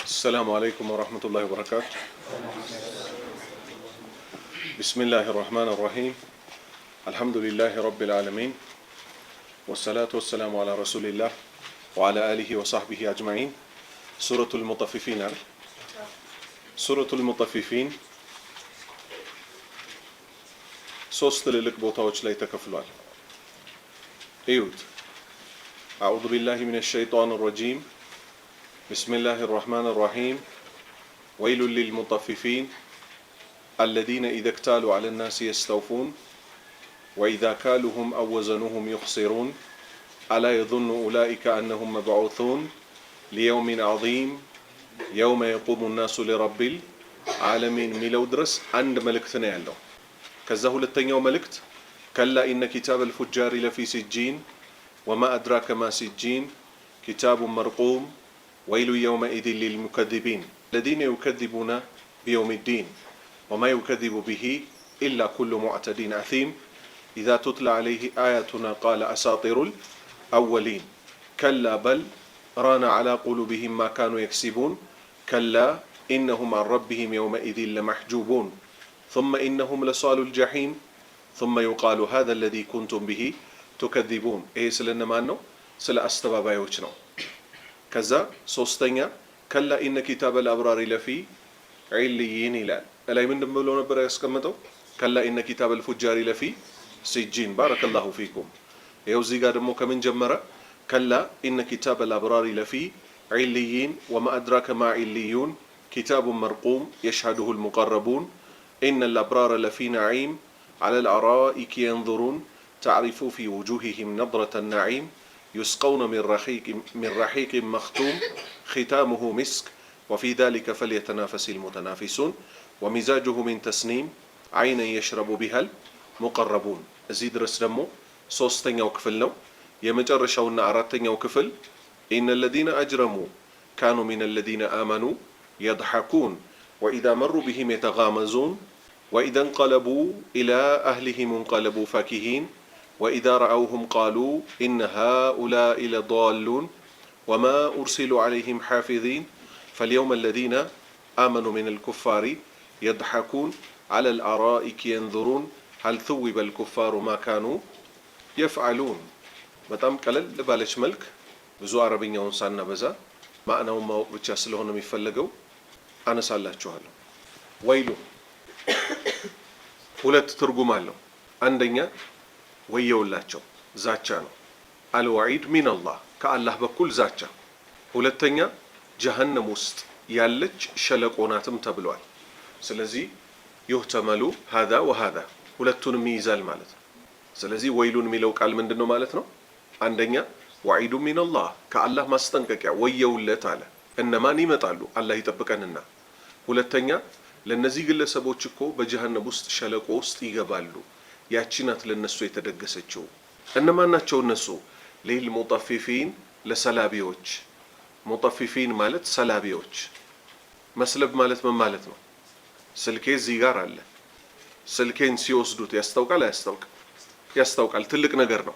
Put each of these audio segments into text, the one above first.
السلام عليكم ورحمة الله وبركاته. بسم الله الرحمن الرحيم. الحمد لله رب العالمين، والصلاة والسلام على رسول الله وعلى آله وصحبه أجمعين. سورة المطففين. سورة المطففين ሶስት ትልልቅ ቦታዎች ላይ ተከፍሏል። እዩት። أعوذ بالله من الشيطان الرجيم. بسم الله الرحمن الرحيم. ويل للمطففين الذين إذا اكتالوا على الناس يستوفون وإذا كالوهم أو وزنوهم يخسرون ألا يظن أولئك أنهم مبعوثون ليوم عظيم يوم يقوم الناس لرب العالمين ميلو درس عند ملكتنا يالله. كذا ሁለተኛው መልእክት كلا إن كتاب الفجار لفي سجين وما أدراك ما سجين كتاب مرقوم ويل يومئذ للمكذبين الذين يكذبون بيوم الدين وما يكذب به إلا كل معتد أثيم إذا تتلى عليه آياتنا قال أساطير الأولين كلا بل ران على قلوبهم ما كانوا يكسبون كلا إنهم عن ربهم يومئذ لمحجوبون ثم إنهم لصالوا الجحيم ثم يقال هذا الذي كنتم به تكذبون. إيه سلنا ما أنه سلا أستبابا يوجنا كذا سوستنيا كلا إن كتاب الأبرار لفي عليين إلى ألا من دمبلون برا يسكمتو كلا إن كتاب الفجار لفي سجين. بارك الله فيكم. يوزي قادمو كمن جمرة كلا إن كتاب الأبرار لفي عليين وما أدراك ما عليون كتاب مرقوم يشهده المقربون إن الأبرار لفي نعيم على الأرائك ينظرون تعرف في وجوههم نظرة النعيم يسقون من رحيق مختوم ختامه مسك وفي ذلك فليتنافس المتنافسون ومزاجه من تسنيم عينا يشرب بها المقربون. زيد رسلمو سوستن وكفلنو يمجرشونا أراتن وكفل إن الذين أجرموا كانوا من الذين آمنوا يضحكون وإذا مروا بهم يتغامزون وإذا انقلبوا إلى أهلهم انقلبوا فاكهين وإذا رأوهم قالوا إن هؤلاء لضالون وما أرسلوا عليهم حافظين فاليوم الذين آمنوا من الكفار يضحكون على الأرائك ينظرون هل ثوب الكفار ما كانوا يفعلون. بتام كلل لبالش ملك بزو عربية ونصانا بزا ما أنا وما بتشاسل هون ميفلقوا أنا سألاتشوهالو. ويلو ሁለት ትርጉም አለው። አንደኛ ወየውላቸው ዛቻ ነው። አልወዒድ ሚነላህ ከአላህ በኩል ዛቻ። ሁለተኛ ጀሀነም ውስጥ ያለች ሸለቆ ናትም ተብሏል። ስለዚህ ይህተመሉ ሀዛ ወሀዛ ሁለቱንም ይይዛል ማለት ነው። ስለዚህ ወይሉን የሚለው ቃል ምንድን ነው ማለት ነው? አንደኛ ወዒዱ ሚነላህ ከአላህ ማስጠንቀቂያ ወየውለት አለ። እነማን ይመጣሉ? አላህ ይጠብቀንና። ሁለተኛ ለነዚህ ግለሰቦች እኮ በጀሃነም ውስጥ ሸለቆ ውስጥ ይገባሉ። ያቺ ናት ለነሱ የተደገሰችው። እነማን ናቸው እነሱ? ሊል ሙጠፊፊን ለሰላቢዎች። ሙጠፊፊን ማለት ሰላቢዎች። መስለብ ማለት ምን ማለት ነው? ስልኬ እዚህ ጋር አለ። ስልኬን ሲወስዱት ያስታውቃል አያስታውቅም? ያስታውቃል። ትልቅ ነገር ነው።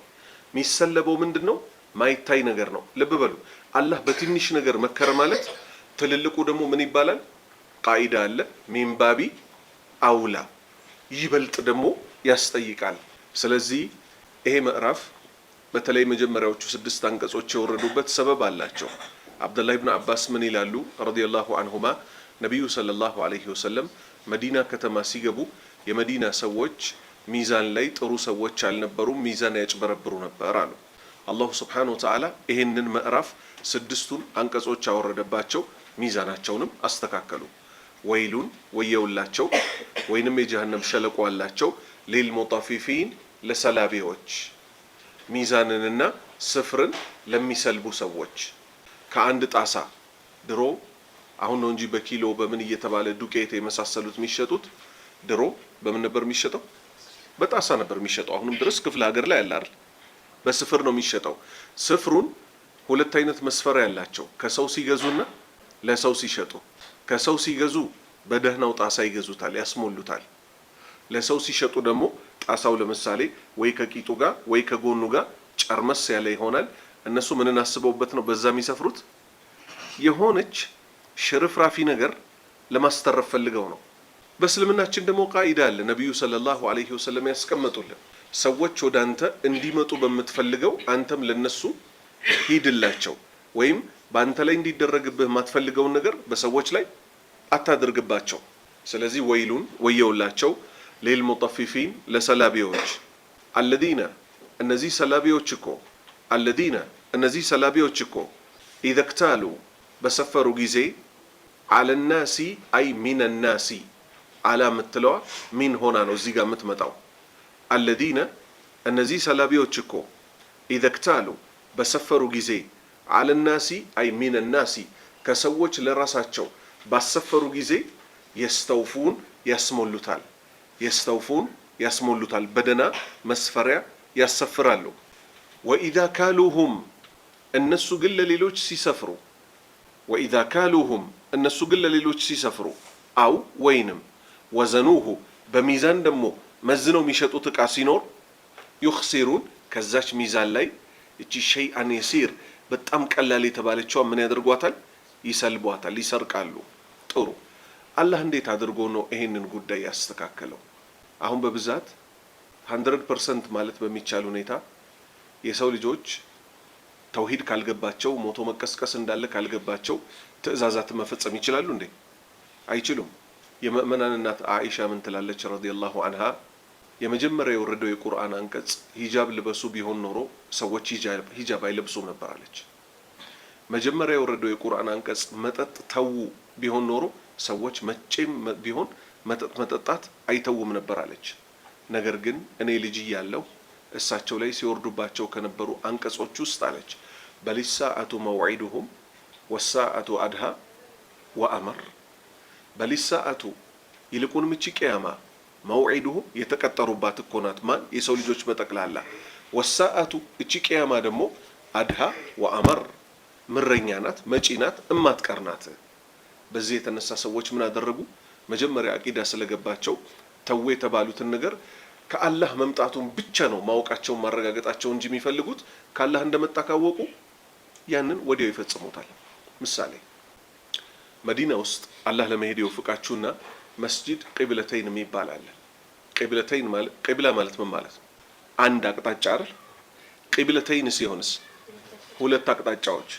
የሚሰለበው ምንድነው? ማይታይ ነገር ነው። ልብ በሉ። አላህ በትንሽ ነገር መከረ ማለት ትልልቁ ደግሞ ምን ይባላል? ቃይዳ አለ። ሚንባቢ አውላ ይበልጥ ደግሞ ያስጠይቃል። ስለዚህ ይሄ ምዕራፍ በተለይ መጀመሪያዎቹ 6 አንቀጾች የወረዱበት ሰበብ አላቸው። አብዱላህ ኢብኑ አባስ ምን ይላሉ ረዲየላሁ ዐንሁማ ነብዩ ሰለላሁ ዐለይሂ ወሰለም መዲና ከተማ ሲገቡ የመዲና ሰዎች ሚዛን ላይ ጥሩ ሰዎች አልነበሩም፣ ሚዛን ያጭበረብሩ ነበር አሉ። አላሁ ሱብሓነሁ ወተዓላ ይሄንን ምዕራፍ 6ቱን አንቀጾች አወረደባቸው፣ ሚዛናቸውንም አስተካከሉ። ወይሉን ወየውላቸው ወይንም የጀሃነም ሸለቆ አላቸው ሊልሙጠፊፊን ለሰላቢዎች ሚዛንንና ስፍርን ለሚሰልቡ ሰዎች። ከአንድ ጣሳ ድሮ አሁን ነው እንጂ በኪሎ በምን እየተባለ ዱቄት የመሳሰሉት የሚሸጡት ድሮ በምን ነበር የሚሸጠው? በጣሳ ነበር የሚሸጠው። አሁንም ድረስ ክፍለ ሀገር ላይ ያለ አይደል? በስፍር ነው የሚሸጠው። ስፍሩን ሁለት አይነት መስፈሪያ ያላቸው ከሰው ሲገዙና ለሰው ሲሸጡ። ከሰው ሲገዙ በደህናው ጣሳ ይገዙታል፣ ያስሞሉታል። ለሰው ሲሸጡ ደግሞ ጣሳው ለምሳሌ ወይ ከቂጡ ጋር ወይ ከጎኑ ጋር ጨርመስ ያለ ይሆናል። እነሱ ምንን አስበውበት ነው በዛ የሚሰፍሩት? የሆነች ሽርፍራፊ ነገር ለማስተረፍ ፈልገው ነው። በእስልምናችን ደግሞ ቃኢዳ አለ ነቢዩ ሰለላሁ ዐለይሂ ወሰለም ያስቀመጡልን። ሰዎች ወደ አንተ እንዲመጡ በምትፈልገው አንተም ለነሱ ሂድላቸው፣ ወይም በአንተ ላይ እንዲደረግብህ የማትፈልገውን ነገር በሰዎች ላይ አታድርግባቸው። ስለዚህ ወይሉን ወየውላቸው ሊልሙጠፊፊን ለሰላቢዎች አለዚነ እነዚህ ሰላቢዎች እኮ አለዚነ እነዚህ ሰላቢዎች እኮ ኢዘክታሉ በሰፈሩ ጊዜ አለናሲ አይ ሚነናሲ አላ የምትለዋ ሚን ሆና ነው እዚህ ጋር የምትመጣው። አለዚነ እነዚህ ሰላቢዎች እኮ ኢዘክታሉ በሰፈሩ ጊዜ አለናሲ አይ ሚነናሲ ከሰዎች ለራሳቸው ባሰፈሩ ጊዜ የስተውፉን ያስሞሉታል። የስተውፉን ያስሞሉታል፣ በደና መስፈሪያ ያሰፍራሉ። ወኢዛ ካሉሁም እነሱ ግን ለሌሎች ሲሰፍሩ ወኢዛ ካሉሁም እነሱ ግን ለሌሎች ሲሰፍሩ አው ወይንም ወዘኑሁ በሚዛን ደግሞ መዝነው የሚሸጡት ዕቃ ሲኖር ዩኽሲሩን ከዛች ሚዛን ላይ እቺ ሸይአን የሲር በጣም ቀላል የተባለችዋ ምን ያደርጓታል? ይሰልቧታል፣ ይሰርቃሉ። ጥሩ አላህ እንዴት አድርጎ ነው ይሄንን ጉዳይ ያስተካከለው? አሁን በብዛት 100% ማለት በሚቻል ሁኔታ የሰው ልጆች ተውሂድ ካልገባቸው ሞቶ መቀስቀስ እንዳለ ካልገባቸው ትዕዛዛትን መፈጸም ይችላሉ እንዴ? አይችሉም። የምእመናን እናት አኢሻ ምን ትላለች ረዲየላሁ ዐንሃ? የመጀመሪያ የወረደው የቁርአን አንቀጽ ሂጃብ ልበሱ ቢሆን ኖሮ ሰዎች ሂጃብ አይለብሱም ነበር አለች። መጀመሪያ የወረደው የቁርአን አንቀጽ መጠጥ ተዉ ቢሆን ኖሮ ሰዎች መቼም ቢሆን መጠጥ መጠጣት አይተውም ነበር አለች። ነገር ግን እኔ ልጅ እያለሁ እሳቸው ላይ ሲወርዱባቸው ከነበሩ አንቀጾች ውስጥ አለች በሊሳአቱ መውዒዱሁም ወሳአቱ አድሃ ወአመር። በሊሳአቱ ይልቁንም እቺ ቅያማ መውዒዱሁም የተቀጠሩባት እኮ ናት። ማን? የሰው ልጆች በጠቅላላ። ወሳአቱ እቺ ቅያማ ደግሞ አድሃ ወአመር ምረኛ ናት፣ መጪ ናት፣ እማትቀር ናት። በዚህ የተነሳ ሰዎች ምን አደረጉ? መጀመሪያ አቂዳ ስለገባቸው ተው የተባሉትን ነገር ከአላህ መምጣቱን ብቻ ነው ማወቃቸውን ማረጋገጣቸው እንጂ የሚፈልጉት ከአላህ እንደመጣ ካወቁ ያንን ወዲያው ይፈጽሙታል። ምሳሌ መዲና ውስጥ አላህ ለመሄድ ይወፍቃችሁና መስጂድ ቂብለተይን የሚባል አለ። ቂብለተይን ማለት ቂብላ ማለት ምን ማለት ነው? አንድ አቅጣጫ አይደል? ቂብለተይን ሲሆንስ ሁለት አቅጣጫዎች።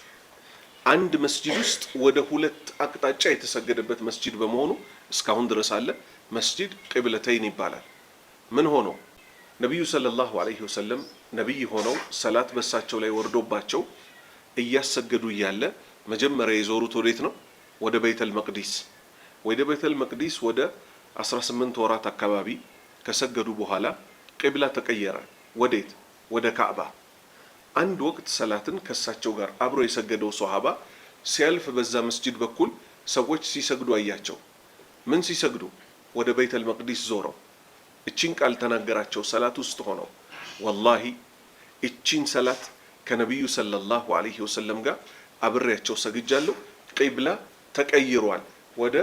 አንድ መስጂድ ውስጥ ወደ ሁለት አቅጣጫ የተሰገደበት መስጂድ በመሆኑ እስካሁን ድረስ አለ። መስጂድ ቂብለተይን ይባላል። ምን ሆኖ ነቢዩ ሰለላሁ ዐለይሂ ወሰለም ነቢይ ሆነው ሰላት በሳቸው ላይ ወርዶባቸው እያሰገዱ እያለ መጀመሪያ የዞሩት ወዴት ነው? ወደ ቤተል መቅዲስ። ወደ ቤተል መቅዲስ ወደ 18 ወራት አካባቢ ከሰገዱ በኋላ ቂብላ ተቀየረ። ወዴት? ወደ ካዕባ። አንድ ወቅት ሰላትን ከሳቸው ጋር አብሮ የሰገደው ሶሃባ ሲያልፍ በዛ መስጂድ በኩል ሰዎች ሲሰግዱ አያቸው። ምን ሲሰግዱ? ወደ ቤተል መቅዲስ ዞረው እቺን ቃል ተናገራቸው ሰላት ውስጥ ሆነው ወላሂ እቺን ሰላት ከነቢዩ ሰለላሁ ዐለይሂ ወሰለም ጋር አብሬያቸው ሰግጃለሁ። ቂብላ ተቀይሯል፣ ወደ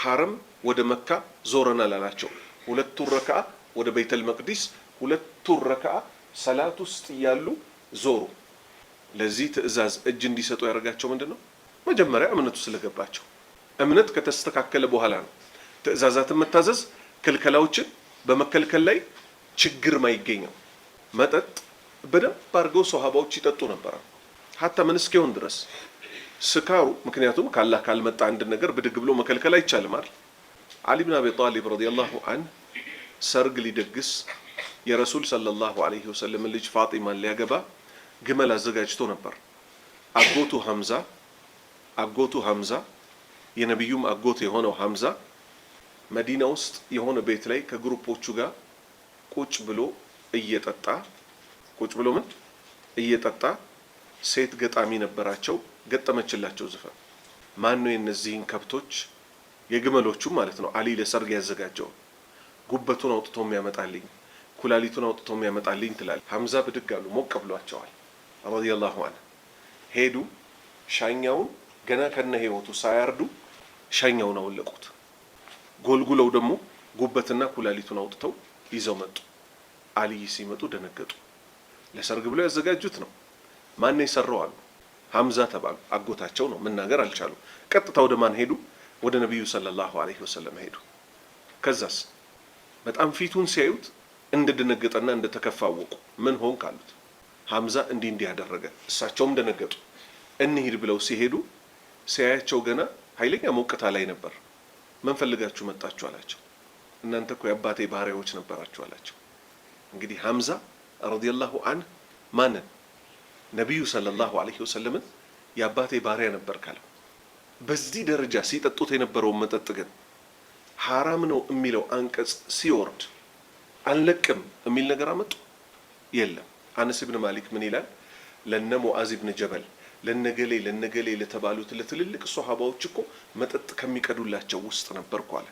ሐረም ወደ መካ ዞረናል አላቸው። ሁለቱን ረክዓ ወደ ቤተል መቅዲስ፣ ሁለቱን ረክዓ ሰላት ውስጥ እያሉ ዞሩ። ለዚህ ትዕዛዝ እጅ እንዲሰጡ ያደርጋቸው ምንድን ነው? መጀመሪያ እምነቱ ስለገባቸው። እምነት ከተስተካከለ በኋላ ነው ትዕዛዛትን መታዘዝ፣ ክልከላዎችን በመከልከል ላይ ችግር ማይገኘው። መጠጥ በደንብ አድርገው ሶሃባዎች ይጠጡ ነበር ሀታ ምን እስኪሆን ድረስ ስካሩ። ምክንያቱም ካላህ ካልመጣ አንድ ነገር ብድግ ብሎ መከልከል አይቻልም አይደል? አሊ ብን አቢ ጣሊብ ረዲየላሁ ዐንሁ ሰርግ ሊደግስ የረሱል ሰለላሁ ዐለይሂ ወሰለም ልጅ ፋጢማን ሊያገባ ግመል አዘጋጅቶ ነበር። አጎቱ ሐምዛ የነቢዩም አጎት የሆነው ሐምዛ መዲና ውስጥ የሆነ ቤት ላይ ከግሩፖቹ ጋር ቁጭ ብሎ እየጠጣ ሴት ገጣሚ ነበራቸው። ገጠመችላቸው ዘፈን። ማን ነው የነዚህን ከብቶች የግመሎቹ ማለት ነው አሊ ለሰርግ ያዘጋጀው? ጉበቱን አውጥቶ የሚያመጣልኝ፣ ኩላሊቱን አውጥቶ የሚያመጣልኝ ትላል። ሐምዛ ብድግ አሉ። ሞቅ ብሏቸዋል ረዲየላሁ ዐንሁ። ሄዱ። ሻኛውን ገና ከነ ህይወቱ ሳያርዱ ሻኛውን አወለቁት። ጎልጉለው ደግሞ ጉበትና ኩላሊቱን አውጥተው ይዘው መጡ። አሊ ሲመጡ ደነገጡ። ለሰርግ ብለው ያዘጋጁት ነው። ማን የሰራው አሉ። ሐምዛ ተባሉ። አጎታቸው ነው፣ መናገር አልቻሉም። ቀጥታ ወደ ማን ሄዱ? ወደ ነቢዩ ሰለላሁ ዐለይሂ ወሰለም ሄዱ። ከዛስ በጣም ፊቱን ሲያዩት እንደደነገጠና እንደተከፋ አወቁ። ምን ሆንክ አሉት። ሐምዛ እንዲህ ያደረገ። እሳቸውም ደነገጡ። እንሂድ ብለው ሲሄዱ ሲያያቸው ገና ኃይለኛ ሞቅታ ላይ ነበር። ምን ፈልጋችሁ መጣችሁ አላቸው። እናንተ እኮ የአባቴ ባሪያዎች ነበራችሁ አላቸው። እንግዲህ ሐምዛ ረዲየላሁ ዐንሁ ማንን? ነቢዩ ሰለላሁ ዐለይሂ ወሰለምን የአባቴ ባሪያ ነበር ካለው በዚህ ደረጃ ሲጠጡት የነበረውን መጠጥ ግን ሐራም ነው የሚለው አንቀጽ ሲወርድ አንለቅም የሚል ነገር አመጡ? የለም። አነስ ብን ማሊክ ምን ይላል? ለነ ሙዓዝ ብን ጀበል ለነገሌ ለተባሉት ለትልልቅ ሷሃባዎች እኮ መጠጥ ከሚቀዱላቸው ውስጥ ነበርኩ አለ።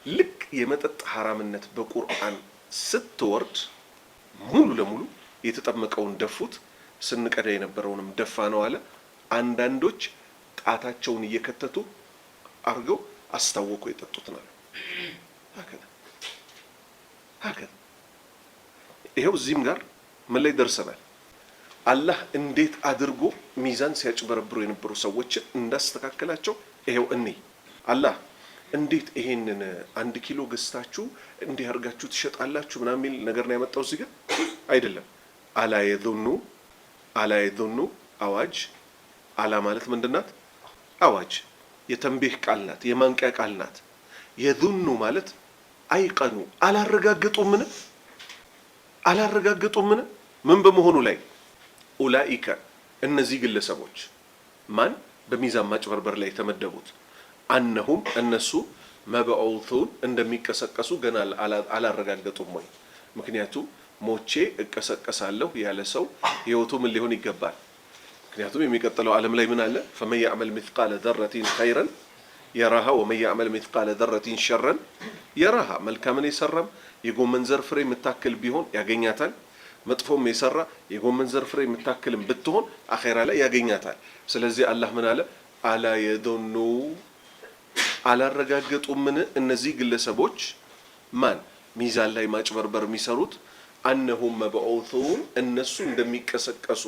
ልክ የመጠጥ ሐራምነት በቁርአን ስትወርድ ሙሉ ለሙሉ የተጠመቀውን ደፉት፣ ስንቀዳ የነበረውንም ደፋ ነው አለ። አንዳንዶች ጣታቸውን እየከተቱ አርገው አስታወቁ የጠጡት ነው። ሀከዛ ይሄው እዚህም ጋር ምን ላይ ደርሰናል? አላህ እንዴት አድርጎ ሚዛን ሲያጭበረብሩ የነበሩ ሰዎችን እንዳስተካከላቸው ይሄው አላህ እንዴት ይሄንን 1 ኪሎ ገዝታችሁ እንዲህ አድርጋችሁ ትሸጣላችሁ ምናምን የሚል ነገር ነው ያመጣው እዚህ ጋር አይደለም። አላ የዙኑ አዋጅ። አላ ማለት ምንድናት? አዋጅ የተንቢህ ቃል ናት፣ የማንቂያ ቃል ናት። የዙኑ ማለት አይቀኑ አላረጋገጡምን? ምን በመሆኑ ላይ? ኡላኢከ እነዚህ ግለሰቦች ማን? በሚዛን ማጭበርበር ላይ የተመደቡት አነሁም እነሱ መብዑቱን እንደሚቀሰቀሱ ገና አላረጋገጡም ወይ? ምክንያቱም ሞቼ እቀሰቀሳለሁ ያለ ሰው ህይወቱ ምን ሊሆን ይገባል? ምክንያቱም የሚቀጥለው ዓለም ላይ ምን አለ? ፈመን ያዕመል ሚስቃለ ዘረቲን ኸይረን የራሃ ወመን ያዕመል ሚስቃለ ዘረቲን ሸረን የራሃ። መልካምን የሰራም የጎመን ዘር ፍሬ የምታክል ቢሆን ያገኛታል። መጥፎም የሰራ የጎመን ዘር ፍሬ የምታክልም ብትሆን አኼራ ላይ ያገኛታል። ስለዚህ አላህ ምን አለ? አላ የዙኑ አላረጋገጡምን እነዚህ ግለሰቦች ማን? ሚዛን ላይ ማጭበርበር የሚሰሩት አነሁም መብዑቱን እነሱ እንደሚቀሰቀሱ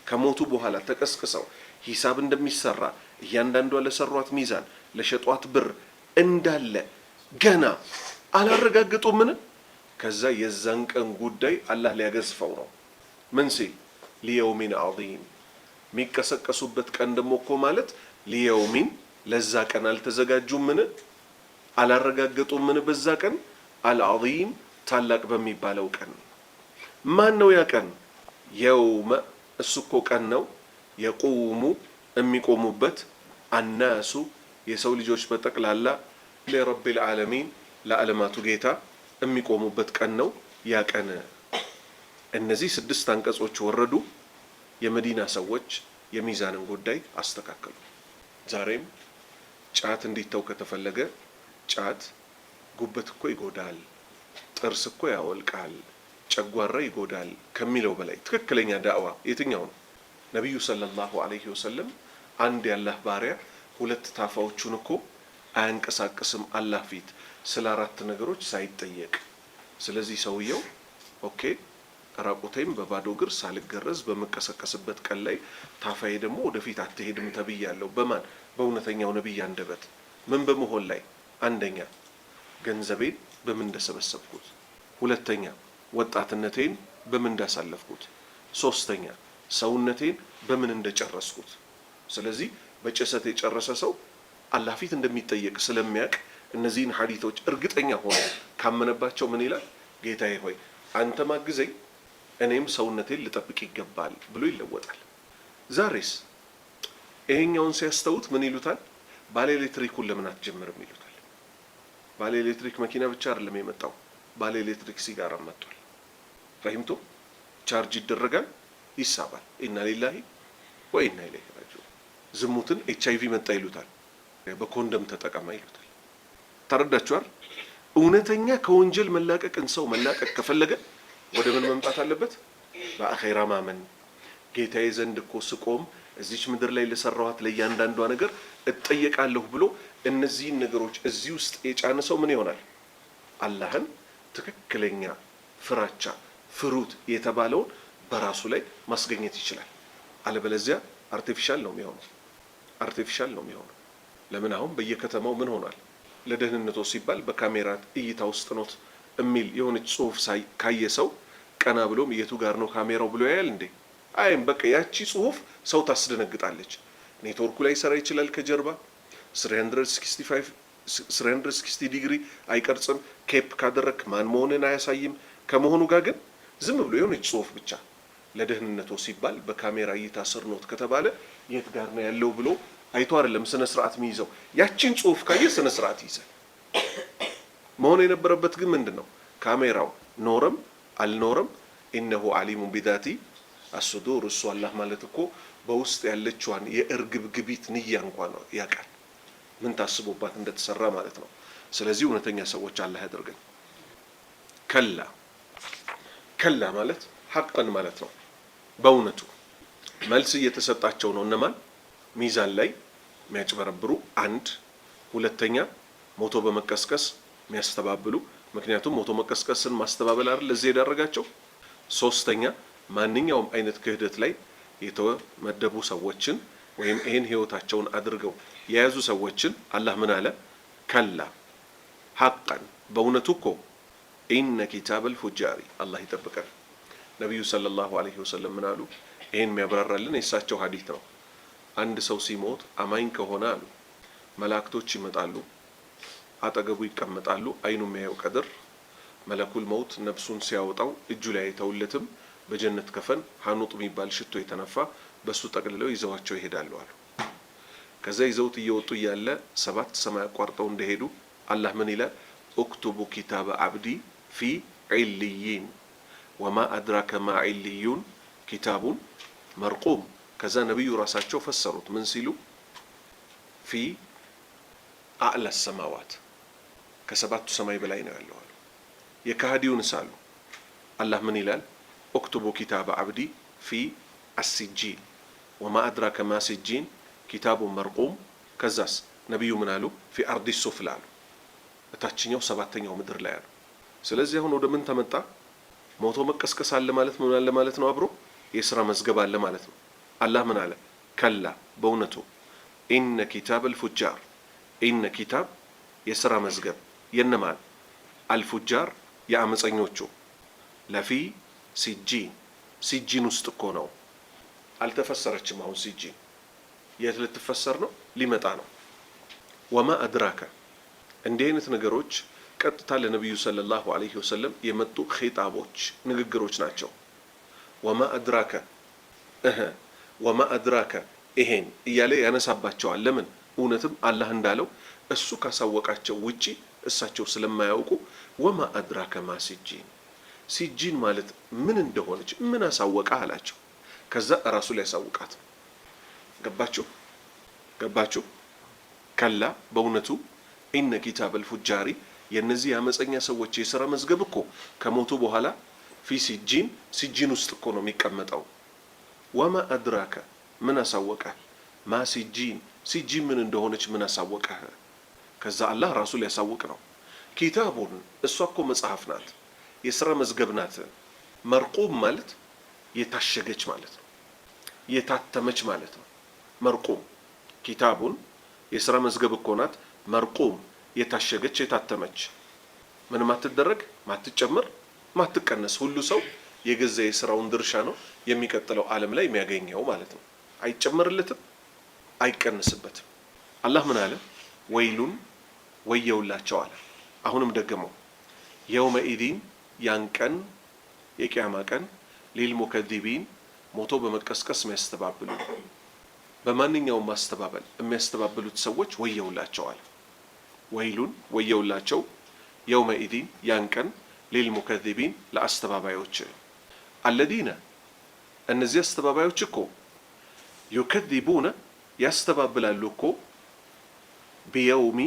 ከሞቱ በኋላ ተቀስቅሰው ሂሳብ እንደሚሰራ እያንዳንዷ ለሰሯት ሚዛን ለሸጧት ብር እንዳለ ገና አላረጋገጡምን? ከዛ የዛን ቀን ጉዳይ አላህ ሊያገዝፈው ነው። ምን ሲል? ሊየውሚን ዐዚም። የሚቀሰቀሱበት ቀን ደግሞ እኮ ማለት ሊየውሚን ለዛ ቀን አልተዘጋጁምን? አላረጋገጡምን? በዛ ቀን አልዐዚም ታላቅ በሚባለው ቀን። ማን ነው ያ ቀን? የውመ እሱ እኮ ቀን ነው። የቁሙ የሚቆሙበት አናሱ የሰው ልጆች በጠቅላላ ለረቢል ዓለሚን ለዓለማቱ ጌታ የሚቆሙበት ቀን ነው ያ ቀን። እነዚህ 6 አንቀጾች ወረዱ። የመዲና ሰዎች የሚዛንን ጉዳይ አስተካከሉ። ዛሬም ጫት እንዲተው ከተፈለገ ጫት ጉበት እኮ ይጎዳል፣ ጥርስ እኮ ያወልቃል፣ ጨጓራ ይጎዳል ከሚለው በላይ ትክክለኛ ዳዕዋ የትኛው ነው? ነቢዩ ሰለላሁ ዐለይሂ ወሰለም አንድ ያላህ ባሪያ 2 ታፋዎቹን እኮ አያንቀሳቅስም አላህ ፊት ስለ 4 ነገሮች ሳይጠየቅ። ስለዚህ ሰውየው ኦኬ ራቁቴም በባዶ እግር ሳልገረዝ በመቀሰቀስበት ቀን ላይ ታፋዬ ደግሞ ወደፊት አትሄድም ተብያለሁ። በማን? በእውነተኛው ነብይ አንደበት። ምን በመሆን ላይ? አንደኛ ገንዘቤን በምን እንደሰበሰብኩት፣ ሁለተኛ ወጣትነቴን በምን እንዳሳለፍኩት፣ ሶስተኛ ሰውነቴን በምን እንደጨረስኩት። ስለዚህ በጭሰት የጨረሰ ሰው አላህ ፊት እንደሚጠየቅ ስለሚያውቅ እነዚህን ሐዲቶች እርግጠኛ ሆኖ ካመነባቸው ምን ይላል? ጌታዬ ሆይ አንተ ማግዘኝ፣ እኔም ሰውነቴን ልጠብቅ ይገባል ብሎ ይለወጣል። ዛሬስ ይሄኛውን ሲያስተውት ምን ይሉታል? ባለ ኤሌክትሪኩን ለምን አትጀምርም ይሉታል። ባለ ኤሌክትሪክ መኪና ብቻ አይደለም የመጣው፣ ባለ ኤሌክትሪክ ሲጋራ መጥቷል። ፈሂምቱ? ቻርጅ ይደረጋል፣ ይሳባል። ኢና ሊላሂ ወኢና ኢለይሂ ራጂዑን። ዝሙትን HIV መጣ ይሉታል፣ በኮንደም ተጠቀማ ይሉታል። ተረዳችኋል? እውነተኛ ከወንጀል መላቀቅን ሰው መላቀቅ ከፈለገ ወደ ምን መምጣት አለበት? በአኺራ ማመን። ጌታዬ ዘንድ እኮ ስቆም እዚች ምድር ላይ ለሰራኋት ለእያንዳንዷ ነገር እጠየቃለሁ ብሎ እነዚህን ነገሮች እዚህ ውስጥ የጫነ ሰው ምን ይሆናል? አላህን ትክክለኛ ፍራቻ ፍሩት የተባለውን በራሱ ላይ ማስገኘት ይችላል። አለበለዚያ አርቲፊሻል ነው የሚሆነው። ለምን አሁን በየከተማው ምን ሆኗል? ለደህንነቱ ሲባል በካሜራ እይታ ውስጥ ነው የሚል የሆነች ጽሁፍ ካየ ሰው ቀና ብሎም የቱ ጋር ነው ካሜራው ብሎ ያያል እንዴ? አይም በቃ ያቺ ጽሁፍ ሰው ታስደነግጣለች። ኔትወርኩ ላይ ሰራ ይችላል ከጀርባ 360 ዲግሪ አይቀርጽም። ኬፕ ካደረክ ማን መሆንን አያሳይም። ከመሆኑ ጋር ግን ዝም ብሎ የሆነች ጽሁፍ ብቻ ለደህንነቱ ሲባል በካሜራ እይታ ስር ነው ከተባለ የት ጋር ነው ያለው ብሎ አይቶ አይደለም ስነ ስርዓት የሚይዘው። ያቺን ጽሁፍ ካየ ስነ ስርዓት ይዘ መሆን የነበረበት ግን ምንድነው? ካሜራው ኖረም አልኖረም ኢነሁ ዓሊሙን ቢዛቲ አስሱዱር እሱ አላህ ማለት እኮ በውስጥ ያለችዋን የእርግብግቢት ንያ እንኳን ያውቃል፣ ምን ታስቦባት እንደተሰራ ማለት ነው። ስለዚህ እውነተኛ ሰዎች አላህ ያደርገን። ከላ ማለት ሐቅን ማለት ነው። በእውነቱ መልስ እየተሰጣቸው ነው። እነማን? ሚዛን ላይ የሚያጭበረብሩ አንድ፣ ሁለተኛ ሞቶ በመቀስቀስ የሚያስተባብሉ፣ ምክንያቱም ሞቶ መቀስቀስን ማስተባበል አይደል ለዚህ ያደረጋቸው። ሶስተኛ ማንኛውም አይነት ክህደት ላይ የተመደቡ ሰዎችን ወይም ይህን ህይወታቸውን አድርገው የያዙ ሰዎችን አላህ ምን አለ? ከላ ሐቀን በእውነቱ እኮ ኢነ ኪታበል ፉጃሪ አላህ ይጠብቀን። ነቢዩ ሰለላሁ ዐለይሂ ወሰለም ምን አሉ? ይህን የሚያብራራልን የእሳቸው ሀዲት ነው። አንድ ሰው ሲሞት አማኝ ከሆነ አሉ መላእክቶች ይመጣሉ፣ አጠገቡ ይቀመጣሉ። አይኑ የሚያየው ቀድር መለኩል መውት ነፍሱን ሲያወጣው እጁ ላይ አይተውለትም። በጀነት ከፈን ሐኑጥ የሚባል ሽቶ የተነፋ በሱ ጠቅልለው ይዘዋቸው ይሄዳሉ አሉ። ከዛ ይዘውት እየወጡ እያለ 7 ሰማይ አቋርጠው እንደሄዱ አላህ ምን ይላል? ኡክቱቡ ኪታበ አብዲ ፊ ዒልይን ወማ አድራከ ማ ዒልዩን ኪታቡን መርቁም። ከዛ ነቢዩ ራሳቸው ፈሰሩት ምን ሲሉ? ፊ አዕላ ሰማዋት ከ7ቱ ሰማይ በላይ ነው ያለው አሉ። የካህዲውን ሳሉ አላህ ምን ይላል? ኡክቱቡ ኪታበ አብዲ ፊ አሲጂን ወማ አድራከ ማ ሲጂን ኪታቡን መርቁም። ከዛስ ነቢዩ ምን አሉ? ፊ አርዲ ሱፍላ አሉ፣ እታችኛው 7ኛው ምድር ላይ አሉ። ስለዚህ አሁን ወደ ምን ተመጣ? ሞቶ መቀስቀስ አለ ማለት ምን አለ ማለት ነው? አብሮ የሥራ መዝገብ አለ ማለት ነው። አላህ ምን አለ? ከላ በእውነቱ ኢነ ኪታበል ፉጃር ኢነ ኪታብ የሥራ መዝገብ የነማን? አልፉጃር የአመፀኞቹ ለፊ ሲጂን ውስጥ እኮ ነው። አልተፈሰረችም። አሁን ሲጂን የት ልትፈሰር ነው? ሊመጣ ነው። ወማ አድራከ እንዲህ አይነት ነገሮች ቀጥታ ለነቢዩ ሰለላሁ ዐለይሂ ወሰለም የመጡ ኺጣቦች ንግግሮች ናቸው። ወማ አድራከ ይሄን እያለ ያነሳባቸዋል። ለምን? እውነትም አላህ እንዳለው እሱ ካሳወቃቸው ውጪ እሳቸው ስለማያውቁ ወማ አድራከ ማ ሲጂን ማለት ምን እንደሆነች ምን አሳወቃ አላቸው። ከዛ እራሱ ላይ ያሳውቃት። ገባችሁ? ከላ በእውነቱ ኢነ ኪታበል ፉጃሪ የነዚህ አመፀኛ ሰዎች የሥራ መዝገብ እኮ ከሞቱ በኋላ ፊ ሲጂን ውስጥ እኮ ነው የሚቀመጠው። ወማ አድራከ ምን አሳወቀ? ማ ሲጂን ምን እንደሆነች ምን አሳወቀ? ከዛ አላህ ራሱ ሊያሳውቅ ነው። ኪታቡን እሷ እኮ መጽሐፍ ናት፣ የሥራ መዝገብ ናት። መርቁም ማለት የታሸገች ማለት ነው፣ የታተመች ማለት ነው። መርቁም ኪታቡን የሥራ መዝገብ እኮ ናት። መርቁም የታሸገች የታተመች፣ ምን ማትደረግ ማትጨምር ማትቀነስ። ሁሉ ሰው የገዛ የሥራውን ድርሻ ነው የሚቀጥለው ዓለም ላይ የሚያገኘው ማለት ነው። አይጨመርለትም፣ አይቀንስበትም። አላህ ምን አለ? ወይሉን ወየውላቸው አለ። አሁንም ደገመው። የውመኢዲን ያን ቀን የቂያማ ቀን ሊልሙከዚቢን ሞቶ በመቀስቀስ የሚያስተባብሉ በማንኛውም ማስተባበል የሚያስተባብሉት ሰዎች ወየውላቸዋል። ወይሉን ወየውላቸው የውመኢዲን ያን ቀን ሊልሙከዚቢን ለአስተባባዮች አለዲነ እነዚህ አስተባባዮች እኮ ዩከዚቡነ ያስተባብላሉ እኮ ቢየውሚ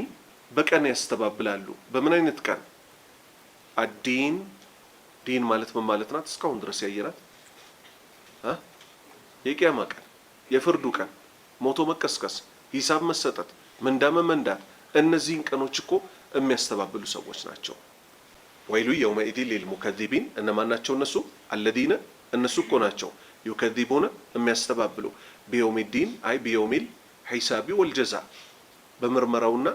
በቀን ያስተባብላሉ። በምን አይነት ቀን? አዲን ዲን ማለት ምን ማለት ናት? እስካሁን ድረስ ያየናት የቂያማ ቀን፣ የፍርዱ ቀን፣ ሞቶ መቀስቀስ፣ ሂሳብ መሰጠት፣ ምንዳ መመንዳት፣ እነዚህን ቀኖች እኮ የሚያስተባብሉ ሰዎች ናቸው። ወይሉ የውመኢዲን ሊልሙከዚቢን እነማን ናቸው? እነሱ አለዲነ እነሱ እኮ ናቸው ዩከዚቡነ የሚያስተባብሉ ቢየውሚዲን አይ ቢየውሚል ሒሳቢ ወልጀዛ በምርመራውና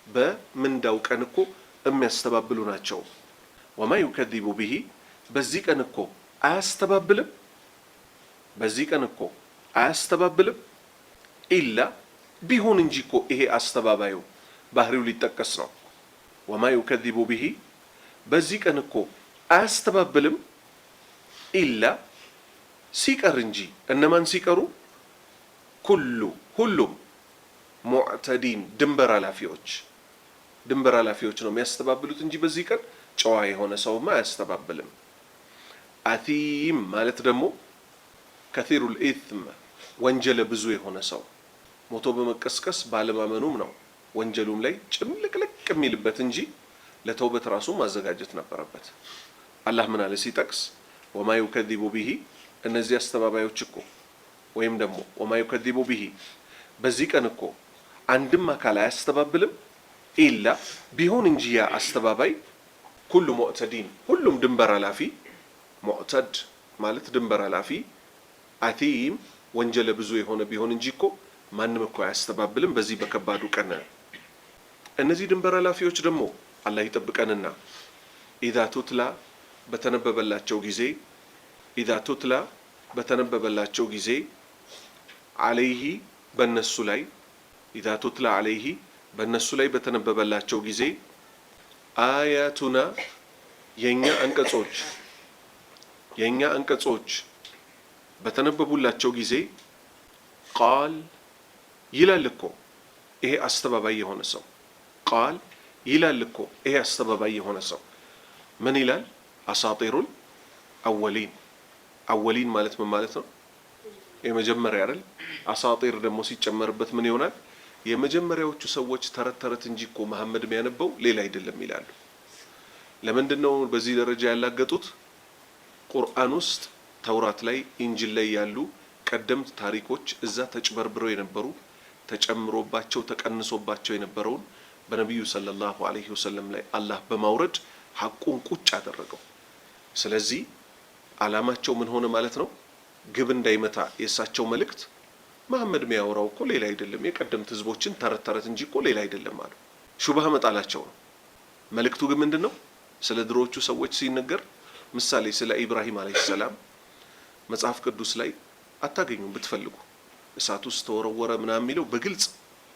በምንዳው ቀን እኮ የሚያስተባብሉ ናቸው። ወማ ዩከዚቡ ቢሂ በዚህ ቀን እኮ አያስተባብልም፣ በዚህ ቀን እኮ አያስተባብልም ኢላ ቢሆን እንጂ እኮ ይሄ አስተባባዩ ባህሪው ሊጠቀስ ነው። ወማ ዩከዚቡ ቢሂ በዚህ ቀን እኮ አያስተባብልም ኢላ ሲቀር እንጂ እነማን ሲቀሩ? ሁሉም ሙዕተዲን ድንበር አላፊዎች ነው የሚያስተባብሉት እንጂ በዚህ ቀን ጨዋ የሆነ ሰውማ አያስተባብልም። አቲም ማለት ደግሞ ከሲሩል ኢስም ወንጀለ ብዙ የሆነ ሰው ሞቶ በመቀስቀስ ባለማመኑም ነው ወንጀሉም ላይ ጭምልቅልቅ የሚልበት እንጂ ለተውበት ራሱ ማዘጋጀት ነበረበት። አላህ ምን አለ ሲጠቅስ ወማ ዩከዚቡ ቢሂ እነዚህ አስተባባዮች እኮ ወይም ደግሞ ወማ ዩከዚቡ ቢሂ በዚህ ቀን እኮ አንድም አካል አያስተባብልም ኢላ ቢሆን እንጂ ያ አስተባባይ ኩሉ ሙዕተዲን ሁሉም ድንበር አላፊ ሙዕተድ ማለት ድንበር አላፊ አቲም ወንጀለ ብዙ የሆነ ቢሆን እንጂ እኮ ማንም እኮ አያስተባብልም በዚህ በከባዱ ቀን። እነዚህ ድንበር አላፊዎች ደግሞ አላህ ይጠብቀንና ኢዛ ቱትላ በተነበበላቸው ጊዜ አለይሂ በነሱ ላይ ኢዛ ቱትላ አለይሂ በነሱ ላይ በተነበበላቸው ጊዜ አያቱና የኛ አንቀጾች በተነበቡላቸው ጊዜ ቃል ይላል እኮ ይሄ አስተባባይ የሆነ ሰው ቃል ይላል እኮ ይሄ አስተባባይ የሆነ ሰው ምን ይላል? አሳጢሩል አወሊን ማለት ምን ማለት ነው? የመጀመሪያ አይደል? አሳጢር ደግሞ ሲጨመርበት ምን ይሆናል? የመጀመሪያዎቹ ሰዎች ተረት እንጂ እኮ መሐመድ የሚያነበው ሌላ አይደለም ይላሉ። ለምንድን ነው በዚህ ደረጃ ያላገጡት? ቁርአን ውስጥ ተውራት ላይ ኢንጂል ላይ ያሉ ቀደምት ታሪኮች እዛ ተጭበርብረው የነበሩ ተጨምሮባቸው ተቀንሶባቸው የነበረውን በነቢዩ ሰለላሁ ዐለይሂ ወሰለም ላይ አላህ በማውረድ ሐቁን ቁጭ አደረገው። ስለዚህ አላማቸው ምን ሆነ ማለት ነው? ግብ እንዳይመታ የእሳቸው መልእክት መሐመድ የሚያወራው እኮ ሌላ አይደለም፣ የቀደምት ህዝቦችን ተረት እንጂ እኮ ሌላ አይደለም አሉ። ሹብሃ መጣላቸው ነው። መልእክቱ ግን ምንድነው? ስለ ድሮዎቹ ሰዎች ሲነገር ምሳሌ ስለ ኢብራሂም አለይሂ ሰላም መጽሐፍ ቅዱስ ላይ አታገኙም ብትፈልጉ። እሳት ውስጥ ተወረወረ ምናምን የሚለው በግልጽ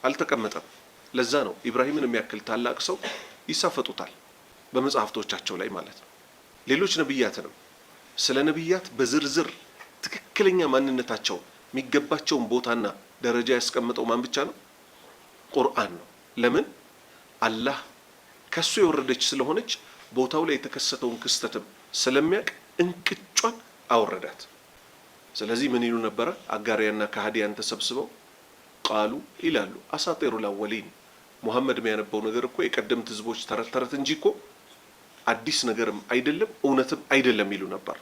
አልተቀመጠም። ለዛ ነው ኢብራሂምን የሚያክል ታላቅ ሰው ይሳፈጡታል በመጽሐፍቶቻቸው ላይ ማለት ነው። ሌሎች ነብያትንም ስለ ነብያት በዝርዝር ትክክለኛ ማንነታቸው የሚገባቸውን ቦታና ደረጃ ያስቀምጠው ማን ብቻ ነው? ቁርአን ነው። ለምን? አላህ ከሱ የወረደች ስለሆነች ቦታው ላይ የተከሰተውን ክስተትም ስለሚያውቅ እንቅጯን አወረዳት። ስለዚህ ምን ይሉ ነበረ? አጋሪያና ከሃዲያን ተሰብስበው ቃሉ ይላሉ አሳጢሩል አወሊን ሙሐመድ የሚያነበው ነገር እኮ የቀደምት ህዝቦች ተረት እንጂ እኮ አዲስ ነገርም አይደለም እውነትም አይደለም ይሉ ነበር።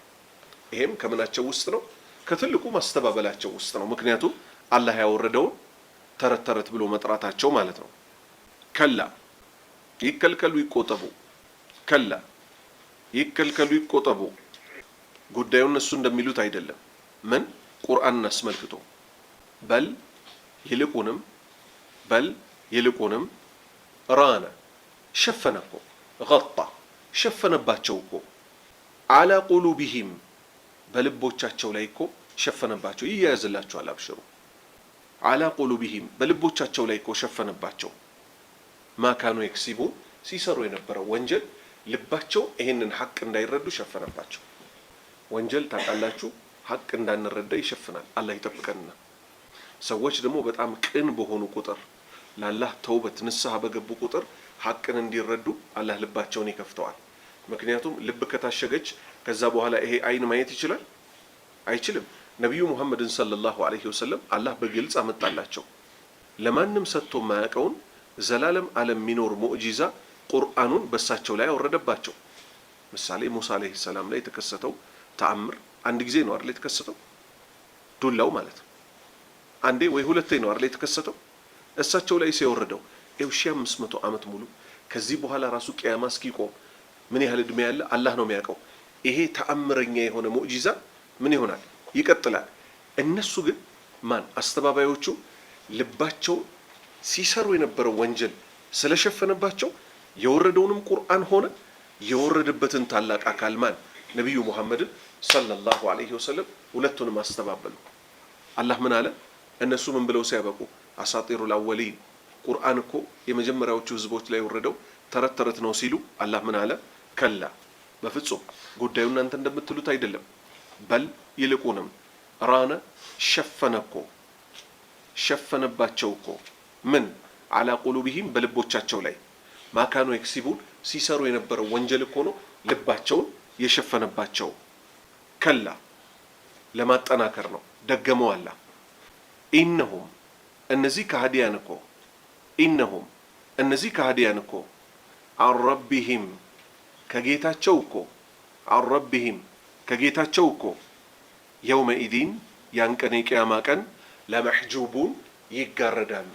ይሄም ከምናቸው ውስጥ ነው? ከትልቁ ማስተባበላቸው ውስጥ ነው። ምክንያቱም አላህ ያወረደውን ተረት ብሎ መጥራታቸው ማለት ነው። ከላ ይከልከሉ ይቆጠቡ ጉዳዩን እነሱ እንደሚሉት አይደለም። ምን ቁርአንን አስመልክቶ በል ይልቁንም ራነ ሸፈነ እኮ ገጣ ሸፈነባቸው እኮ አላ ቁሉቢሂም በልቦቻቸው ላይ እኮ ሸፈነባቸው። ይያያዝላቸዋል አብሽሩ። አላ ቁሉቢሂም በልቦቻቸው ላይ እኮ ሸፈነባቸው። ማካኑ የክሲቡን ሲሰሩ የነበረው ወንጀል ልባቸው ይሄንን ሐቅ እንዳይረዱ ሸፈነባቸው። ወንጀል ታውቃላችሁ ሐቅ እንዳንረዳ ይሸፍናል። አላህ ይጠብቀንና ሰዎች ደግሞ በጣም ቅን በሆኑ ቁጥር ለአላህ ተውበት ንስሐ በገቡ ቁጥር ሐቅን እንዲረዱ አላህ ልባቸውን ይከፍተዋል። ምክንያቱም ልብ ከታሸገች ከዛ በኋላ ይሄ አይን ማየት ይችላል? አይችልም። ነቢዩ ሙሐመድን ሰለላሁ ዐለይሂ ወሰለም አላህ በግልጽ አመጣላቸው። ለማንም ሰጥቶ የማያውቀውን ዘላለም ዓለም የሚኖር ሙዕጂዛ ቁርአኑን በሳቸው ላይ አወረደባቸው። ምሳሌ ሙሳ ዐለይሂ ሰላም ላይ የተከሰተው ተአምር አንድ ጊዜ ነው አይደል የተከሰተው? ዱላው ማለት ነው። አንዴ ወይ ሁለቴ ነው አይደል የተከሰተው? እሳቸው ላይ ሲወረደው 1500 ዓመት ሙሉ ከዚህ በኋላ ራሱ ቂያማ እስኪቆም ምን ያህል እድሜ ያለ አላህ ነው የሚያውቀው። ይሄ ተአምረኛ የሆነ ሙዕጂዛ ምን ይሆናል? ይቀጥላል። እነሱ ግን ማን አስተባባዮቹ ልባቸው ሲሰሩ የነበረው ወንጀል ስለሸፈነባቸው የወረደውንም ቁርአን ሆነ የወረደበትን ታላቅ አካል ማን ነብዩ መሐመድን ሰለላሁ ዐለይሂ ወሰለም ሁለቱንም አስተባበሉ። አላህ ምን አለ? እነሱ ምን ብለው ሲያበቁ አሳጢሩል አወሊን ቁርአን እኮ የመጀመሪያዎቹ ህዝቦች ላይ የወረደው ተረት ተረት ነው ሲሉ አላህ ምን አለ? ከላ በፍጹም ጉዳዩ እናንተ እንደምትሉት አይደለም። በል ይልቁንም ራነ ሸፈነባቸው እኮ ምን አላ ቁሉቢሂም በልቦቻቸው ላይ ማካኑ የክሲቡን ሲሰሩ የነበረው ወንጀል እኮ ነው ልባቸውን የሸፈነባቸው። ከላ ለማጠናከር ነው ደገመው አላህ። ኢነሁም እነዚህ ከሃዲያን እኮ አረቢሂም ከጌታቸው እኮ የውመኢዲን ያን ቀን የቂያማ ቀን ለመሕጁቡን ይጋረዳሉ።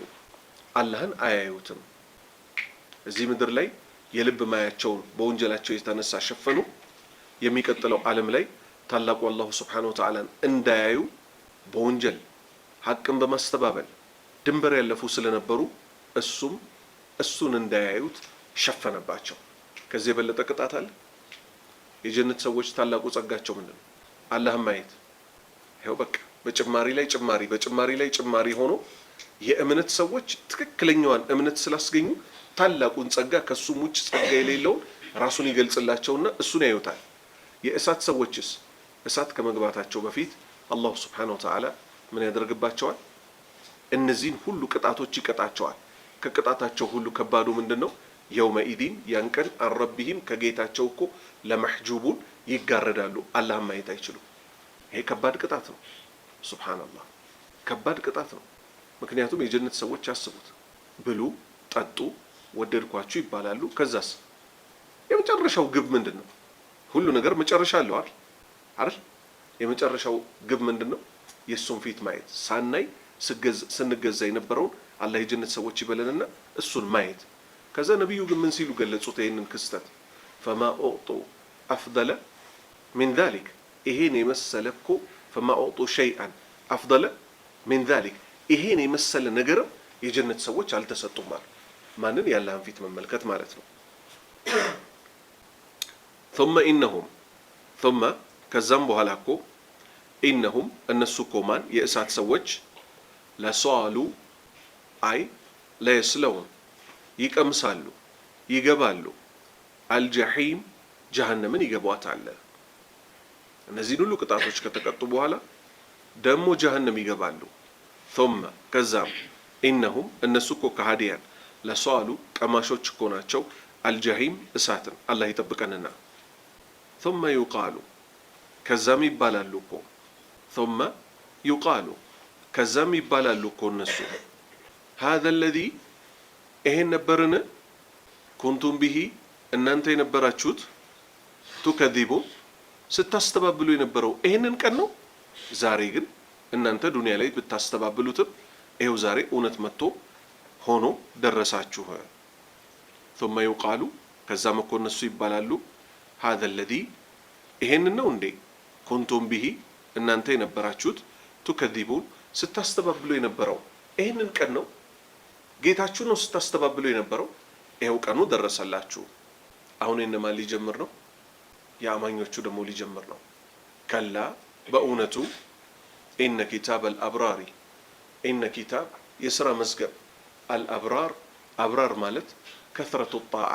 አላህን አያዩትም። እዚህ ምድር ላይ የልብ ማያቸውን በወንጀላቸው የተነሳ ሸፈኑ። የሚቀጥለው ዓለም ላይ ታላቁ አላሁ ስብሓነሁ ወተዓላን እንዳያዩ በወንጀል ሐቅን በማስተባበል ድንበር ያለፉ ስለነበሩ እሱን እንዳያዩት ሸፈነባቸው። ከዚህ የበለጠ ቅጣት አለ? የጀነት ሰዎች ታላቁ ጸጋቸው ምንድን ነው? አላህን ማየት። ይኸው በቃ በጭማሪ ላይ ጭማሪ ሆኖ የእምነት ሰዎች ትክክለኛዋን እምነት ስላስገኙ ታላቁን ጸጋ ከሱም ውጭ ጸጋ የሌለውን ራሱን ይገልጽላቸውና እሱን ያዩታል። የእሳት ሰዎችስ እሳት ከመግባታቸው በፊት አላሁ ስብሓነሁ ወተዓላ ምን ያደርግባቸዋል? እነዚህን ሁሉ ቅጣቶች ይቀጣቸዋል። ከቅጣታቸው ሁሉ ከባዱ ምንድን ነው? የውመኢዲን ያን ቀን አረቢሂም ከጌታቸው እኮ ለመሕጁቡን ይጋረዳሉ። አላህን ማየት አይችሉም። ይሄ ከባድ ቅጣት ነው። ሱብሓነላህ ከባድ ቅጣት ነው። ምክንያቱም የጀነት ሰዎች ያስቡት፣ ብሉ፣ ጠጡ፣ ወደድኳችሁ ይባላሉ። ከዛስ የመጨረሻው ግብ ምንድን ነው? ሁሉ ነገር መጨረሻ አለው አይደል? የመጨረሻው ግብ ምንድን ነው? የእሱን ፊት ማየት። ሳናይ ስንገዛ የነበረውን አላህ የጀነት ሰዎች ይበለንና እሱን ማየት። ከዛ ነቢዩ ግን ምን ሲሉ ገለጹት ይህንን ክስተት? ፈማ ኡዕጡ አፍደለ ሚን ዛሊክ ይሄን የመሰለ እኮ ፈማ ኡዕጡ ሸይአን አፍደለ ሚን ዛሊክ ይሄን የመሰለ ነገርም የጀነት ሰዎች አልተሰጡም ማለት ማንን? የአላህን ፊት መመልከት ማለት ነው። ثم ከዛም በኋላ እኮ ኢነሁም እነሱ እኮ ማን የእሳት ሰዎች ለሷሉ አይ ለየስለውን ይቀምሳሉ ይገባሉ አልጀሒም ጀሃነምን ይገቧታል። እነዚህን ሁሉ ቅጣቶች ከተቀጡ በኋላ ደግሞ ጀሃነም ይገባሉ። ثم ከዛም ኢነሁም እነሱ እኮ ከሃዲያን ለሷሉ ቀማሾች እኮ ናቸው አልጀሒም እሳትን አላህ ይጠብቀንና ثم يقال ከዛም ይባላሉ እኮ ثم يقال ከዛም ይባላሉ እኮ እነሱ هذا الذي ይሄን ነበርን ኩንቱም ቢሂ እናንተ የነበራችሁት ቱከዚቡ ስታስተባብሉ የነበረው ይሄንን ቀን ነው። ዛሬ ግን እናንተ ዱንያ ላይ ብታስተባብሉትም ይሄው ዛሬ እውነት መጥቶ ሆኖ ደረሳችሁ። ثم يقال ከዛም እኮ እነሱ ይባላሉ هذا الذي ይሄንን ነው እንዴ ኩንቱም ቢሂ እናንተ የነበራችሁት ቱከዚቡን ስታስተባብሉ የነበረው ይሄንን ቀን ነው። ጌታችሁ ነው ስታስተባብሉ የነበረው። ይሄው ቀኑ ደረሰላችሁ። አሁን የነማን ሊጀምር ነው? የአማኞቹ ደግሞ ሊጀምር ነው። ከላ በእውነቱ ኢነ ኪታብ አልአብራሪ ኢነ ኪታብ የሥራ መዝገብ አልአብራር አብራር ማለት ከትረቱ ጣዓ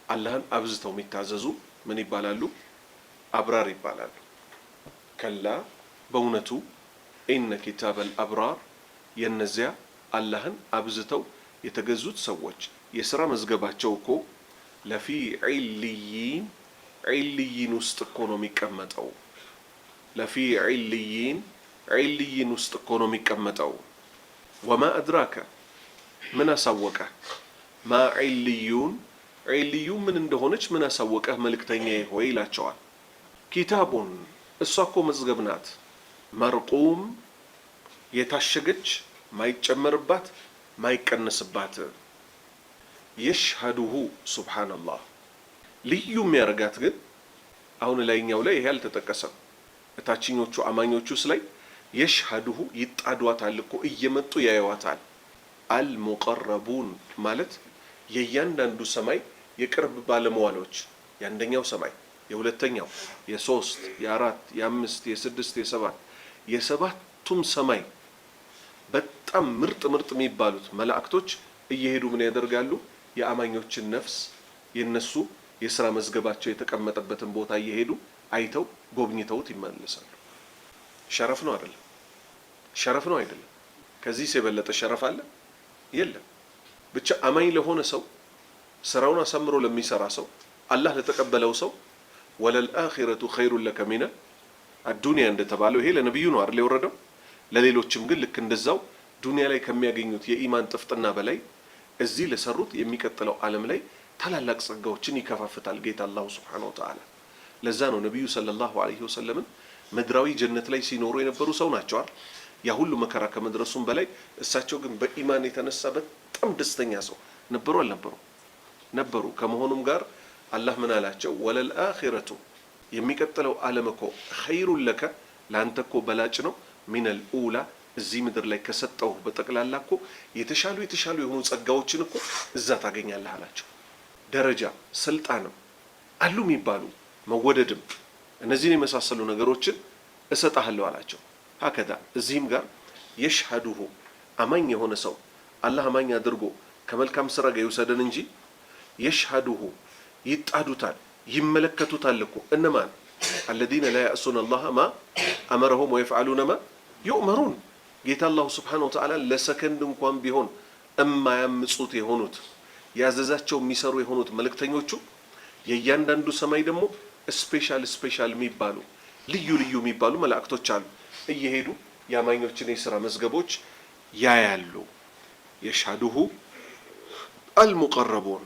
አላህን አብዝተው የሚታዘዙ ምን ይባላሉ? አብራር ይባላሉ። ከላ በእውነቱ ኢነ ኪታብ አልአብራር የነዚያ አላህን አብዝተው የተገዙት ሰዎች የሥራ መዝገባቸው እኮ ለፊ ዒልይን ውስጥ እኮ ነው የሚቀመጠው። ለፊ ዒልይን ውስጥ እኮ ነው የሚቀመጠው። ወማ አድራከ ምን አሳወቀ? ማ ዒልዩን ዒልዩን ምን እንደሆነች ምን አሳወቀህ መልእክተኛዬ ሆይ ይላቸዋል። ኪታቡን እሷ እኮ መዝገብ ናት። መርቁም የታሸገች ማይጨመርባት ማይቀነስባት። የሽሀዱሁ ሱብሓነላህ ልዩ የሚያደርጋት ግን አሁን ላይኛው ላይ ይሄ አልተጠቀሰም። እታችኞቹ አማኞቹስ ላይ የሽሃዱሁ ይጣዷታል እኮ እየመጡ ያዩዋታል። አልሙቀረቡን ማለት የእያንዳንዱ ሰማይ የቅርብ ባለመዋሎች የአንደኛው ሰማይ የሁለተኛው የሶስት የአራት የአምስት የስድስት የሰባት የሰባቱም ሰማይ በጣም ምርጥ የሚባሉት መላእክቶች እየሄዱ ምን ያደርጋሉ? የአማኞችን ነፍስ የነሱ የሥራ መዝገባቸው የተቀመጠበትን ቦታ እየሄዱ አይተው ጎብኝተውት ይመለሳሉ። ሸረፍ ነው አይደለም? ሸረፍ ነው አይደለም? ከዚህ የበለጠ ሸረፍ አለ? የለም። ብቻ አማኝ ለሆነ ሰው ስራውን አሳምሮ ለሚሰራ ሰው አላህ ለተቀበለው ሰው ወለል አኺረቱ ኸይሩን ለከ ሚነ አዱንያ እንደተባለው ይሄ ለነብዩ ነው አይደል የወረደው። ለሌሎችም ግን ልክ እንደዛው ዱንያ ላይ ከሚያገኙት የኢማን ጥፍጥና በላይ እዚህ ለሰሩት የሚቀጥለው ዓለም ላይ ታላላቅ ጸጋዎችን ይከፋፍታል ጌታ አላሁ ሱብሓነሁ ወተዓላ። ለዛ ነው ነብዩ ሰለላሁ ዐለይሂ ወሰለም ምድራዊ ጀነት ላይ ሲኖሩ የነበሩ ሰው ናቸው። ያ ሁሉ መከራ ከመድረሱም በላይ እሳቸው ግን በኢማን የተነሳ በጣም ደስተኛ ሰው ነበሩ። አልነበሩ? ነበሩ። ከመሆኑም ጋር አላህ ምን አላቸው? ወለል አኺረቱ የሚቀጥለው ዓለም እኮ ኸይሩን ለከ ለአንተ እኮ በላጭ ነው ሚነል ኡላ እዚህ ምድር ላይ ከሰጠው በጠቅላላ እኮ የተሻሉ የሆኑ ጸጋዎችን እኮ እዛ ታገኛለህ አላቸው። ደረጃ፣ ስልጣንም አሉ የሚባሉ መወደድም እነዚህን የመሳሰሉ ነገሮችን እሰጣለሁ አላቸው። ሀከዛ እዚህም ጋር የሽሃዱሁ አማኝ የሆነ ሰው አላህ አማኝ አድርጎ ከመልካም ስራ ጋር ይውሰደን እንጂ የሽሃዱሁ ይጣዱታል ይመለከቱታል እኮ እነማን? الذين لا يعصون الله ما أمرهم ويفعلون ما يؤمرون ጌታ አላሁ ሱብሓነሁ ወተዓላ ለሰከንድ እንኳን ቢሆን እማያምጹት የሆኑት ያዘዛቸው የሚሰሩ የሆኑት መልእክተኞቹ የእያንዳንዱ ሰማይ ደግሞ ስፔሻል የሚባሉ ልዩ የሚባሉ መላእክቶች አሉ። እየሄዱ የአማኞችን የሥራ መዝገቦች ያያሉ። የሽሃዱሁ አልሙቀረቡን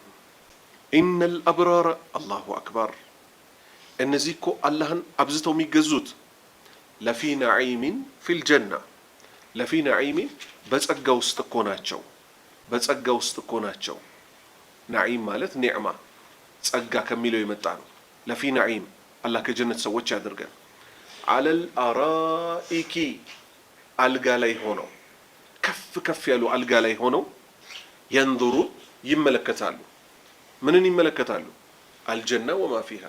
ኢነል አብራረ አላሁ አክበር እነዚህ እኮ አላህን አብዝተው የሚገዙት ለፊ ነዒሚን ፊል ጀና ለፊ ነዒሚን በጸጋ ውስጥ እኮ ናቸው። በጸጋ ውስጥ እኮ ናቸው። ነዒም ማለት ኒዕማ ጸጋ ከሚለው የመጣ ነው። ለፊ ነዒም አላህ ከጀነት ሰዎች ያድርገን። አለል አራኢኪ አልጋ ላይ ሆነው ከፍ ያሉ አልጋ ላይ ሆነው የንዙሩ ይመለከታሉ። ምንን ይመለከታሉ? አልጀና ወማ ፊሃ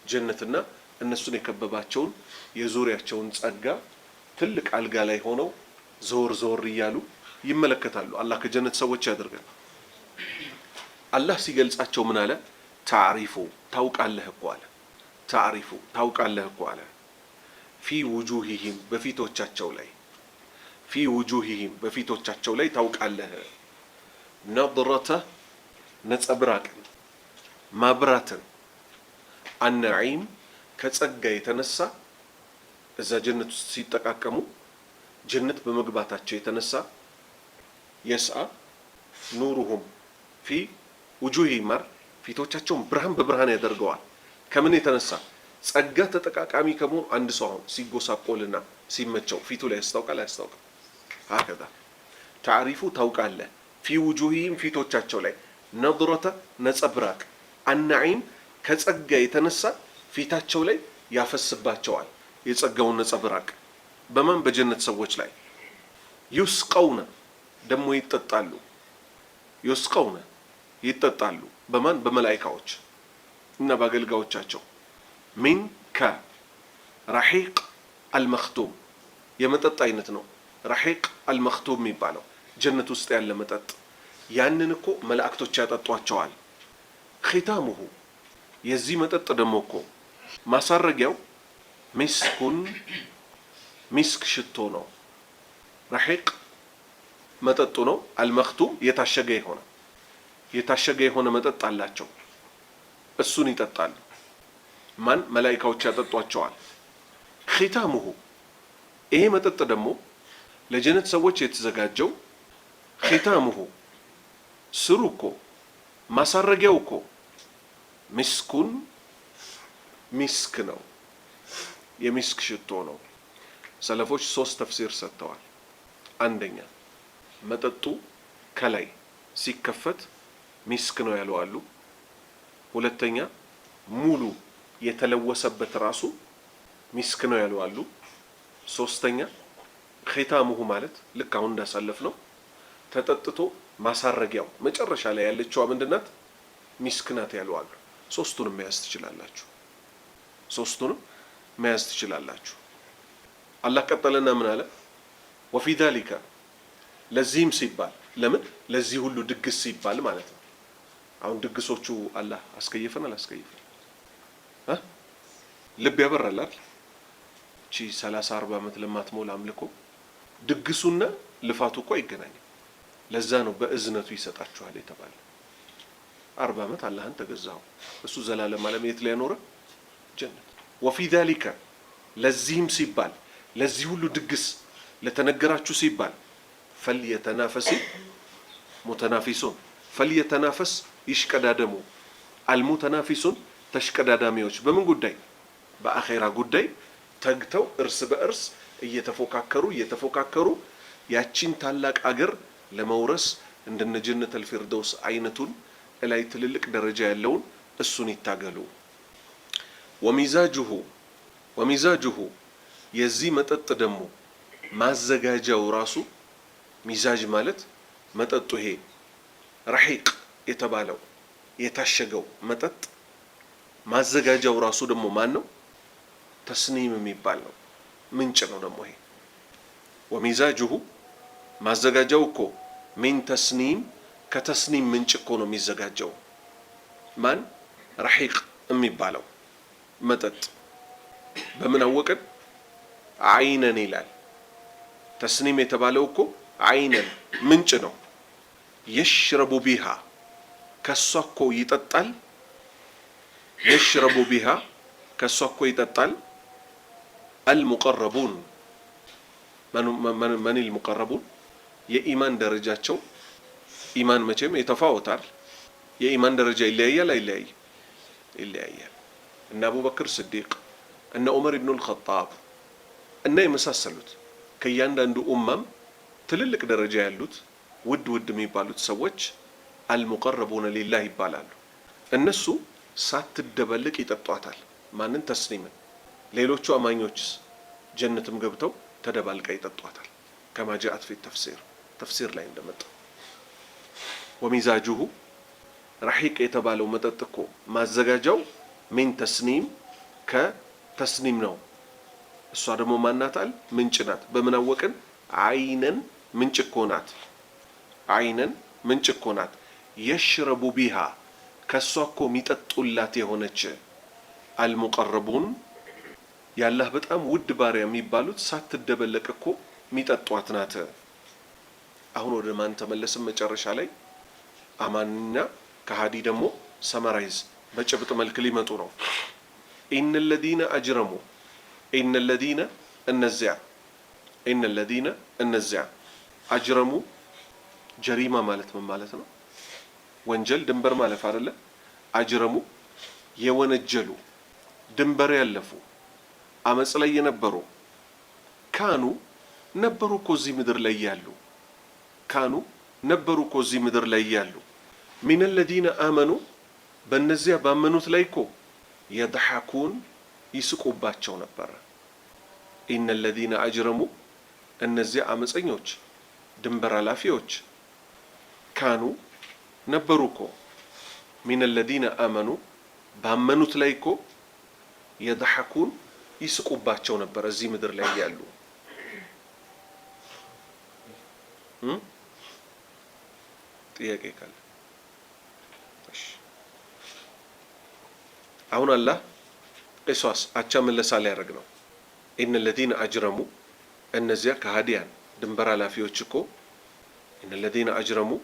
ጀነትና እነሱን የከበባቸውን የዙሪያቸውን ጸጋ ትልቅ አልጋ ላይ ሆነው ዞር እያሉ ይመለከታሉ። አላህ ከጀነት ሰዎች ያድርገን። አላህ ሲገልጻቸው ምን አለ? ታዕሪፉ ታውቃለህ እኮ አለ። ታዕሪፉ ታውቃለህ እኮ አለ። ፊ ውጁሂሂም በፊቶቻቸው ላይ ፊ ውጁሂሂም በፊቶቻቸው ላይ ታውቃለህ። ነድረተ ነጸብራቅን ማብራትን አነዒም ከጸጋ የተነሳ እዛ ጀነት ውስጥ ሲጠቃቀሙ ጀነት በመግባታቸው የተነሳ የስአ ኑሩሁም ፊ ውጁሂሂም ፊቶቻቸውን ብርሃን በብርሃን ያደርገዋል። ከምን የተነሳ? ጸጋ ተጠቃቃሚ ከመሆኑ አንድ ሰው አሁን ሲጎሳቆልና ሲመቸው ፊቱ ላይ ያስታውቃል አያስታውቅም? ሀከዛ ታዕሪፉ ታውቃለህ ፊ ውጁሂሂም ፊቶቻቸው ላይ ነድረተ ነጸብራቅ አነዒም ከጸጋ የተነሳ ፊታቸው ላይ ያፈስባቸዋል የጸጋውን ነጸብራቅ። በማን? በጀነት ሰዎች ላይ። ዩስቀውነ ደግሞ ይጠጣሉ። ዩስቀውነ ይጠጣሉ። በማን? በመላኢካዎች እና በአገልጋዮቻቸው። ሚን ከረሒቅ አልመክቱም የመጠጥ አይነት ነው። ረሒቅ አልመክቱም የሚባለው ጀነት ውስጥ ያለ መጠጥ። ያንን እኮ መላእክቶች ያጠጧቸዋል። ኺታሙሁ የዚህ መጠጥ ደግሞ እኮ ማሳረጊያው ሚስኩን ሚስክ ሽቶ ነው። ረሒቅ መጠጡ ነው። አልመክቱም የታሸገ የሆነ መጠጥ አላቸው። እሱን ይጠጣሉ። ማን? መላኢካዎች ያጠጧቸዋል። ኺታሙሁ ይሄ መጠጥ ደግሞ ለጀነት ሰዎች የተዘጋጀው ኺታሙሁ ስሩ እኮ ማሳረጊያው እኮ ሚስኩን ሚስክ ነው። የሚስክ ሽቶ ነው። ሰለፎች 3 ተፍሲር ሰጥተዋል። አንደኛ መጠጡ ከላይ ሲከፈት ሚስክ ነው ያለው አሉ። ሁለተኛ ሙሉ የተለወሰበት ራሱ ሚስክ ነው ያለው አሉ። ሶስተኛ ኺታሙሁ ማለት ልክ አሁን እንዳሳለፍ ነው ተጠጥቶ ማሳረጊያው መጨረሻ ላይ ያለችዋ ምንድናት? ሚስክ ናት ያሉ አሉ። ሶስቱንም መያዝ ትችላላችሁ። ሶስቱንም መያዝ ትችላላችሁ። አላህ ቀጠለና ምን አለ? ወፊ ዛሊከ ለዚህም ሲባል ለምን ለዚህ ሁሉ ድግስ ሲባል ማለት ነው። አሁን ድግሶቹ አላህ አስከየፈን አላስከየፈን ልብ ያበራል አይደል? እቺ 30 40 ዓመት ለማትሞላ አምልኮ ድግሱና ልፋቱ እኮ አይገናኝም። ለዛ ነው በእዝነቱ ይሰጣችኋል የተባለ። 40 ዓመት አላህን ተገዛው እሱ ዘላለም ዓለም የት ላይ ያኖረ ጀነት። ወፊ ዛሊከ ለዚህም ሲባል ለዚህ ሁሉ ድግስ ለተነገራችሁ ሲባል ፈልየተናፈስ ሙተናፊሱን ፈልየተናፈስ ይሽቀዳደሙ አልሙተናፊሱን ተሽቀዳዳሚዎች በምን ጉዳይ? በአኼራ ጉዳይ ተግተው እርስ በእርስ እየተፎካከሩ ያቺን ታላቅ አገር ለመውረስ እንደነ ጀነተል ፊርደውስ አይነቱን ላይ ትልልቅ ደረጃ ያለውን እሱን ይታገሉ። ወሚዛጁሁ የዚህ መጠጥ ደግሞ ማዘጋጃው ራሱ ሚዛጅ ማለት መጠጡ ይሄ ረሒቅ የተባለው የታሸገው መጠጥ ማዘጋጃው ራሱ ደግሞ ማን ነው? ተስኒም የሚባል ነው። ምንጭ ነው ደግሞ ይሄ። ወሚዛጁሁ ማዘጋጃው እኮ ሚን ተስኒም ከተስኒም ምንጭ እኮ ነው የሚዘጋጀው። ማን? ረሒቅ የሚባለው መጠጥ። በምን አወቅን? አይነን ይላል። ተስኒም የተባለው እኮ አይነን ምንጭ ነው። የሽረቡ ቢሃ ከሷ እኮ ይጠጣል። የሽረቡ ቢሃ ከሷ እኮ ይጠጣል። አልሙቀረቡን መን አልሙቀረቡን የኢማን ደረጃቸው። ኢማን መቼም የተፋወታል። የኢማን ደረጃ ይለያያል አይለያይም? ይለያያል። እነ አቡበክር ስዲቅ እነ ዑመር ኢብኑል ኸጣብ እና የመሳሰሉት ከእያንዳንዱ ኡማም ትልልቅ ደረጃ ያሉት ውድ የሚባሉት ሰዎች አልሙቀረቡነ ሊላህ ይባላሉ። እነሱ ሳትደበልቅ ይጠጧታል። ማንን? ተስኒምን። ሌሎቹ አማኞችስ ጀነትም ገብተው ተደባልቀ ይጠጧታል። ከማ ጃአት ፊ ተፍሲር ላይ እንደመጣው ወሚዛጁሁ ረሒቅ የተባለው መጠጥ እኮ ማዘጋጃው ሚን ተስኒም ከተስኒም ነው። እሷ ደግሞ ማናታል? ምንጭ ናት። በምን አወቅን? አይነን ምንጭ እኮ ናት። አይነን ምንጭ እኮ ናት። የሽረቡ ቢሃ ከሷ እኮ የሚጠጡላት የሆነች አልሙቀረቡን ያላህ በጣም ውድ ባሪያ የሚባሉት ሳትደበለቅ እኮ የሚጠጧት ናት። አሁን ወደ ማን ተመለስን? መጨረሻ ላይ አማንና ከሃዲ ደግሞ ሰመራይዝ በጭብጥ መልክ ሊመጡ ነው። ኢነለዚነ አጅረሙ ኢነለዚነ እነዚያ አጅረሙ ጀሪማ ማለት ምን ማለት ነው? ወንጀል ድንበር ማለፍ አይደለ? አጅረሙ የወነጀሉ ድንበር ያለፉ አመጽ ላይ የነበሩ ካኑ ነበሩ እኮ እዚህ ምድር ላይ ያሉ ካኑ ነበሩ እኮ እዚህ ምድር ላይ ያሉ ሚን الذين آمنوا በእነዚያ ባመኑት ላይ እኮ የضحኩን ይስቁባቸው ነበር። ኢነ الذين أجرموا እነዚያ አመፀኞች ድንበር አላፊዎች ካኑ ነበሩ እኮ ሚን الذين آمنوا ባመኑት ላይ እኮ የضحኩን ይስቁባቸው ነበር እዚህ ምድር ላይ ያሉ። ጥያቄ ካለ አሁን አላህ ቂሷስ አቻ መለሳ ላይ ያደርግ ነው። ኢነ الذين أجرموا እነዚያ ከሃዲያን ድንበር አላፊዎች እኮ ኢነ الذين أجرموا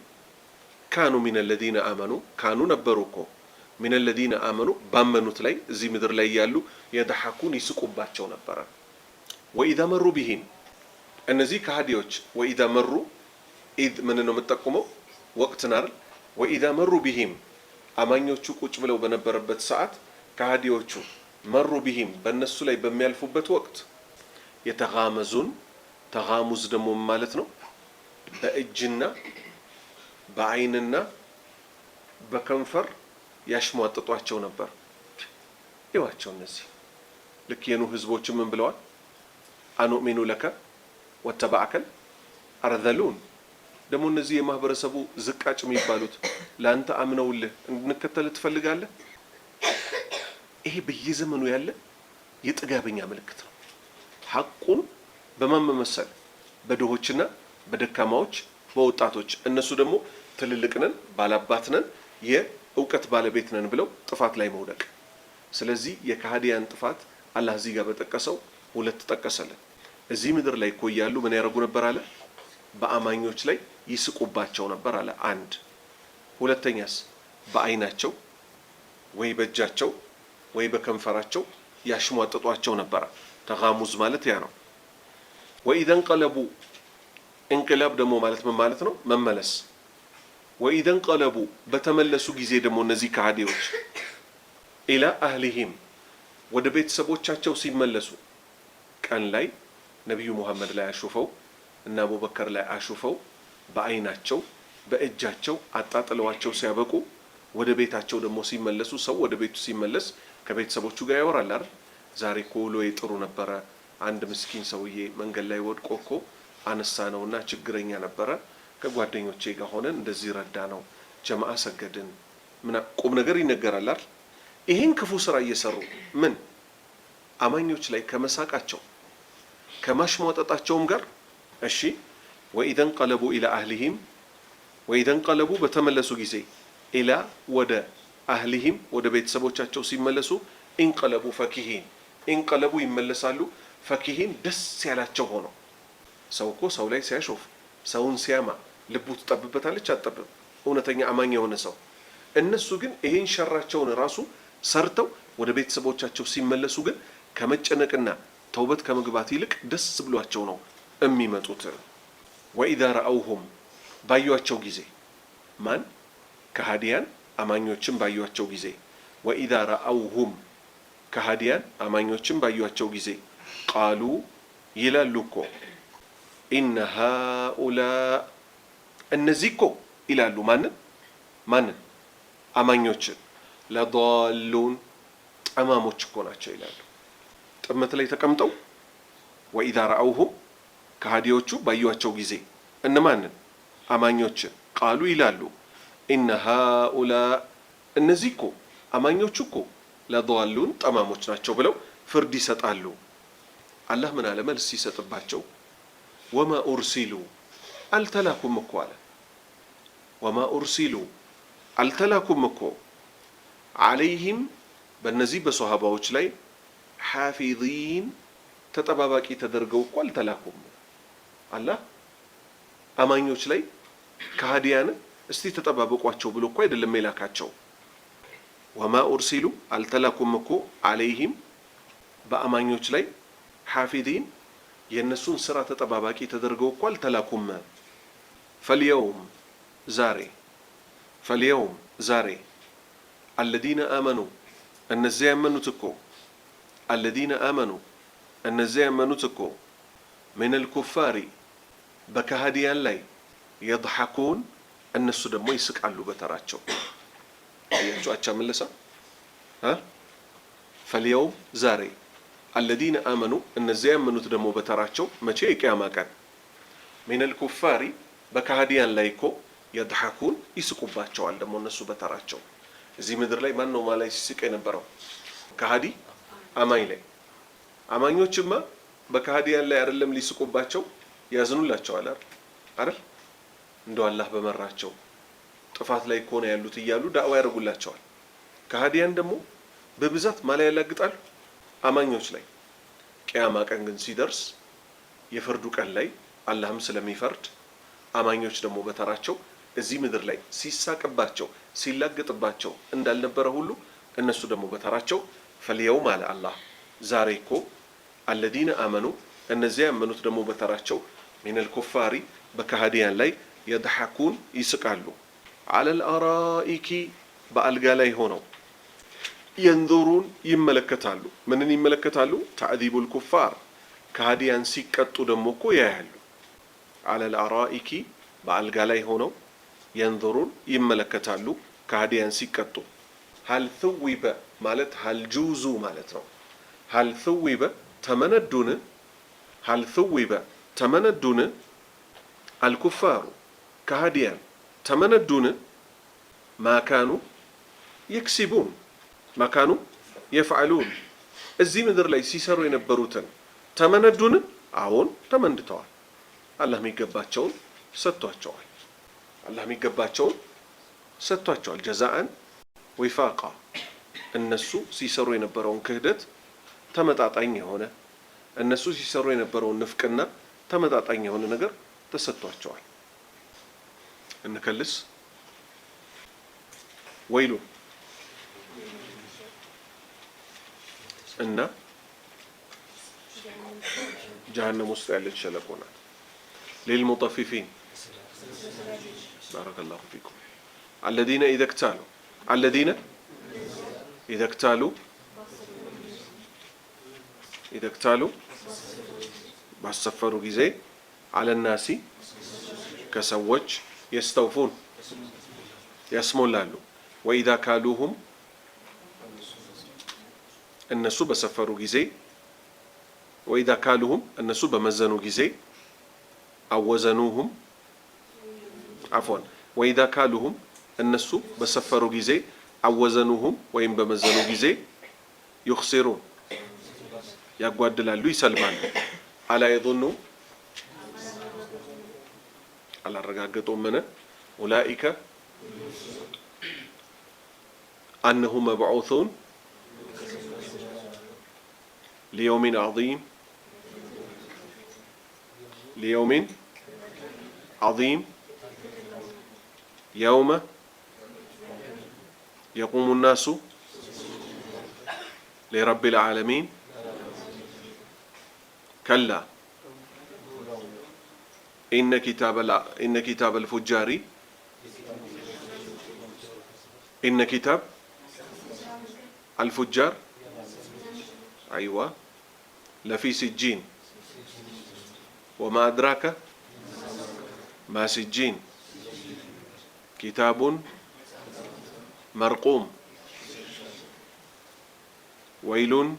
كانوا من الذين آمنوا ካኑ ነበሩ እኮ من الذين آمنوا ባመኑት ላይ እዚህ ምድር ላይ ያሉ የضحኩን ይስቁባቸው ነበር። وإذا مروا بهم እነዚህ ከሃዲዎች وإذا مروا ኢድ ምን ነው የምትጠቁመው? ወቅት ናር። وإذا مروا بهم አማኞቹ ቁጭ ብለው በነበረበት ሰዓት ከሃዲዎቹ መሩ ቢሂም በእነሱ ላይ በሚያልፉበት ወቅት የተጋመዙን ተጋሙዝ ደግሞ ማለት ነው በእጅና በአይንና በከንፈር ያሽሟጥጧቸው ነበር። ይዋቸው እነዚህ ልክ የኑ ህዝቦች ምን ብለዋል? አኑሚኑ ለከ ወተባዐከል አርዘሉን ደግሞ እነዚህ የማህበረሰቡ ዝቃጭ የሚባሉት ለአንተ አምነውልህ እንድንከተል ትፈልጋለህ? ይሄ በየዘመኑ ያለ የጥጋበኛ ምልክት ነው። ሐቁን በመመሰል በድሆችና በደካማዎች በወጣቶች እነሱ ደግሞ ትልልቅ ነን ባላባት ነን የእውቀት ባለቤት ነን ብለው ጥፋት ላይ መውደቅ። ስለዚህ የካህዲያን ጥፋት አላህ እዚህ ጋር በጠቀሰው ሁለት ጠቀሰልን። እዚህ ምድር ላይ እኮ እያሉ ምን ያደርጉ ነበር አለ? በአማኞች ላይ ይስቁባቸው ነበር አለ። አንድ ሁለተኛስ በአይናቸው ወይ በእጃቸው ወይ በከንፈራቸው ያሽሟጥጧቸው ነበር። ተጋሙዝ ማለት ያ ነው። ወኢዘን ቀለቡ እንቅላብ ደግሞ ማለት ምን ማለት ነው? መመለስ። ወኢዘን ቀለቡ በተመለሱ ጊዜ ደግሞ እነዚህ ከሃዲዎች ኢላ አህሊሂም ወደ ቤተሰቦቻቸው ሲመለሱ ቀን ላይ ነቢዩ ሙሐመድ ላይ አሹፈው እና አቡበከር ላይ አሹፈው በአይናቸው በእጃቸው አጣጥለዋቸው ሲያበቁ ወደ ቤታቸው ደግሞ ሲመለሱ ሰው ወደ ቤቱ ሲመለስ ከቤተሰቦቹ ጋር ያወራል አይደል? ዛሬ እኮ ውሎዬ ጥሩ ነበረ፣ አንድ ምስኪን ሰውዬ መንገድ ላይ ወድቆ እኮ አነሳ ነውና ችግረኛ ነበረ፣ ከጓደኞቼ ጋር ሆነን እንደዚህ ረዳ ነው፣ ጀማዓ ሰገድን፣ ቁም ነገር ይነገራል አይደል? ይህን ክፉ ስራ እየሰሩ ምን አማኞች ላይ ከመሳቃቸው ከማሽሟጠጣቸውም ጋር እሺ ወኢዘን ቀለቡ ኢላ አህሊሂም ወኢዘን ቀለቡ በተመለሱ ጊዜ ኢላ ወደ አህሊሂም ወደ ቤተሰቦቻቸው ሲመለሱ ኢንቀለቡ ፈኪሂን ኢንቀለቡ ይመለሳሉ ፈኪሂን ደስ ያላቸው ሆኖ። ሰው እኮ ሰው ላይ ሲያሾፍ ሰውን ሲያማ ልቡ ትጠብበታለች አትጠብም? እውነተኛ አማኝ የሆነ ሰው። እነሱ ግን ይሄን ሸራቸውን ራሱ ሰርተው ወደ ቤተሰቦቻቸው ሲመለሱ ግን ከመጨነቅና ተውበት ከመግባት ይልቅ ደስ ብሏቸው ነው የሚመጡት። ወኢዛ ረአውሁም ባዩአቸው ጊዜ ማን ከሃዲያን አማኞችን ባዩአቸው ጊዜ ወኢዛ ረአውሁም ከሃዲያን አማኞችን ባዩአቸው ጊዜ ቃሉ ይላሉ እኮ ኢነ ሃኡላ እነዚህ እኮ ይላሉ ማንን አማኞችን ለዳሉን ጠማሞች እኮ ናቸው ይላሉ። ጥመት ላይ ተቀምጠው ወኢዛ ረአውሁም ከሃዲዎቹ ባዩአቸው ጊዜ እነማንን አማኞችን ቃሉ ይላሉ ኢነ ሃኡላ እነዚህ እኮ አማኞቹ እኮ ለዳሉን ጠማሞች ናቸው ብለው ፍርድ ይሰጣሉ። አላህ ምን አለ መልስ ሲሰጥባቸው ወማ ኡርሲሉ አልተላኩም እኮ አለ። ወማ ኡርሲሉ አልተላኩም እኮ አለይህም በእነዚህ በሶሃባዎች ላይ ሓፊዚን ተጠባባቂ ተደርገው እኮ አልተላኩም። አላህ አማኞች ላይ ከሃዲያን እስቲ ተጠባበቋቸው ብሎ እኮ አይደለም የላካቸው። ወማ ኡርሲሉ አልተላኩም እኮ አለይህም በአማኞች ላይ ሓፊዚን የእነሱን ስራ ተጠባባቂ ተደርገው እኮ አልተላኩም። ፈልየውም ዛሬ አለዚነ አመኑ እነዚያ ያመኑት እኮ አለዚነ አመኑ እነዚያ ያመኑት እኮ ሚነል ኩፋሪ በከሃዲያን ላይ የድሐኩን እነሱ ደግሞ ይስቃሉ በተራቸው። አያችሁ አቻ መለሳ ፈልየውም ዛሬ አለዚነ አመኑ እነዚያ ያመኑት ደግሞ በተራቸው መቼ የቂያማ ቀን ሚነል ኩፋሪ በከሃዲያን ላይ እኮ የድሐኩን ይስቁባቸዋል ደግሞ እነሱ በተራቸው። እዚህ ምድር ላይ ማን ነው ማለት ሲስቅ የነበረው? ከሃዲ አማኝ ላይ። አማኞችማ በከሃዲያን ላይ አይደለም ሊስቁባቸው ያዝኑላቸዋል አይደል? እንደው አላህ በመራቸው ጥፋት ላይ እኮ ነው ያሉት እያሉ ዳዕዋ ያደርጉላቸዋል። ከሃዲያን ደግሞ በብዛት ማላ ያላግጣሉ አማኞች ላይ። ቂያማ ቀን ግን ሲደርስ የፍርዱ ቀን ላይ አላህም ስለሚፈርድ አማኞች ደግሞ በተራቸው እዚህ ምድር ላይ ሲሳቅባቸው ሲላገጥባቸው እንዳልነበረ ሁሉ እነሱ ደግሞ በተራቸው ፈልየውም አለ አላህ ዛሬ እኮ አለዚነ አመኑ እነዚያ ያመኑት ደግሞ በተራቸው ሚነል ኩፋሪ በከሃዲያን ላይ የድሐኩን ይስቃሉ አለል አራኢኪ በአልጋ ላይ ሆነው የንዙሩን ይመለከታሉ። ምንን ይመለከታሉ? ተዕዚቡል ኩፋር ከሃዲያን ሲቀጡ ደግሞ እኮ ያያሉ። አለል አራኢኪ በአልጋ ላይ ሆነው የንዙሩን ይመለከታሉ ከሃዲያን ሲቀጡ። ሀል ثውበ ማለት ሀል ጁዙ ማለት ነው። ሀል ثውበ ተመነዱን ሀል ثውበ ተመነዱን አልኩፋሩ ከሃዲያን ተመነዱን ማካኑ የክሲቡን ማካኑ የፍዓሉን እዚህ ምድር ላይ ሲሰሩ የነበሩትን ተመነዱን አሁን ተመንድተዋል። አላህ የሚገባቸውን ሰጥቷቸዋል። አላህ የሚገባቸውን ሰጥቷቸዋል። ጀዛአን ወይፋቃ እነሱ ሲሰሩ የነበረውን ክህደት ተመጣጣኝ የሆነ እነሱ ሲሰሩ የነበረውን ንፍቅና ተመጣጣኝ የሆነ ነገር ተሰጥቷቸዋል። እንከልስ ወይሉ እና ጀሃነም ውስጥ ያለች ሸለቆ ናት። ሊልሙጠፊፊን ባረከላሁ ፊኩም አለዚነ ኢዘ ክታሉ ባሰፈሩ ጊዜ አለናሲ ከሰዎች የስተውፉን ያስሞላሉ። ወኢዛ ካሉሁም እነሱ በሰፈሩ ጊዜ ወኢዛ ካሉሁም እነሱ በመዘኑ ጊዜ አወዘኑሁም አፎን ወኢዛ ካሉሁም እነሱ በሰፈሩ ጊዜ አወዘኑሁም ወይም በመዘኑ ጊዜ ዩኽሲሩን ያጓድላሉ፣ ይሰልባሉ። አላ የظኑ አላረጋገጡም ምን ኡላኢከ አነሁም መብዑሱን ሊየውሚን ዐዚም የውመ የቁሙ ናሱ ሊረቢል ዓለሚን ከላ ኢነ ኪታበል ፉጃሪ ኢነ ኪታብ አልፉጃር አይዋ ለፊ ሲጂን ወማ አድራከ ማ ሲጂን ኪታቡን መርቁም ወይሉን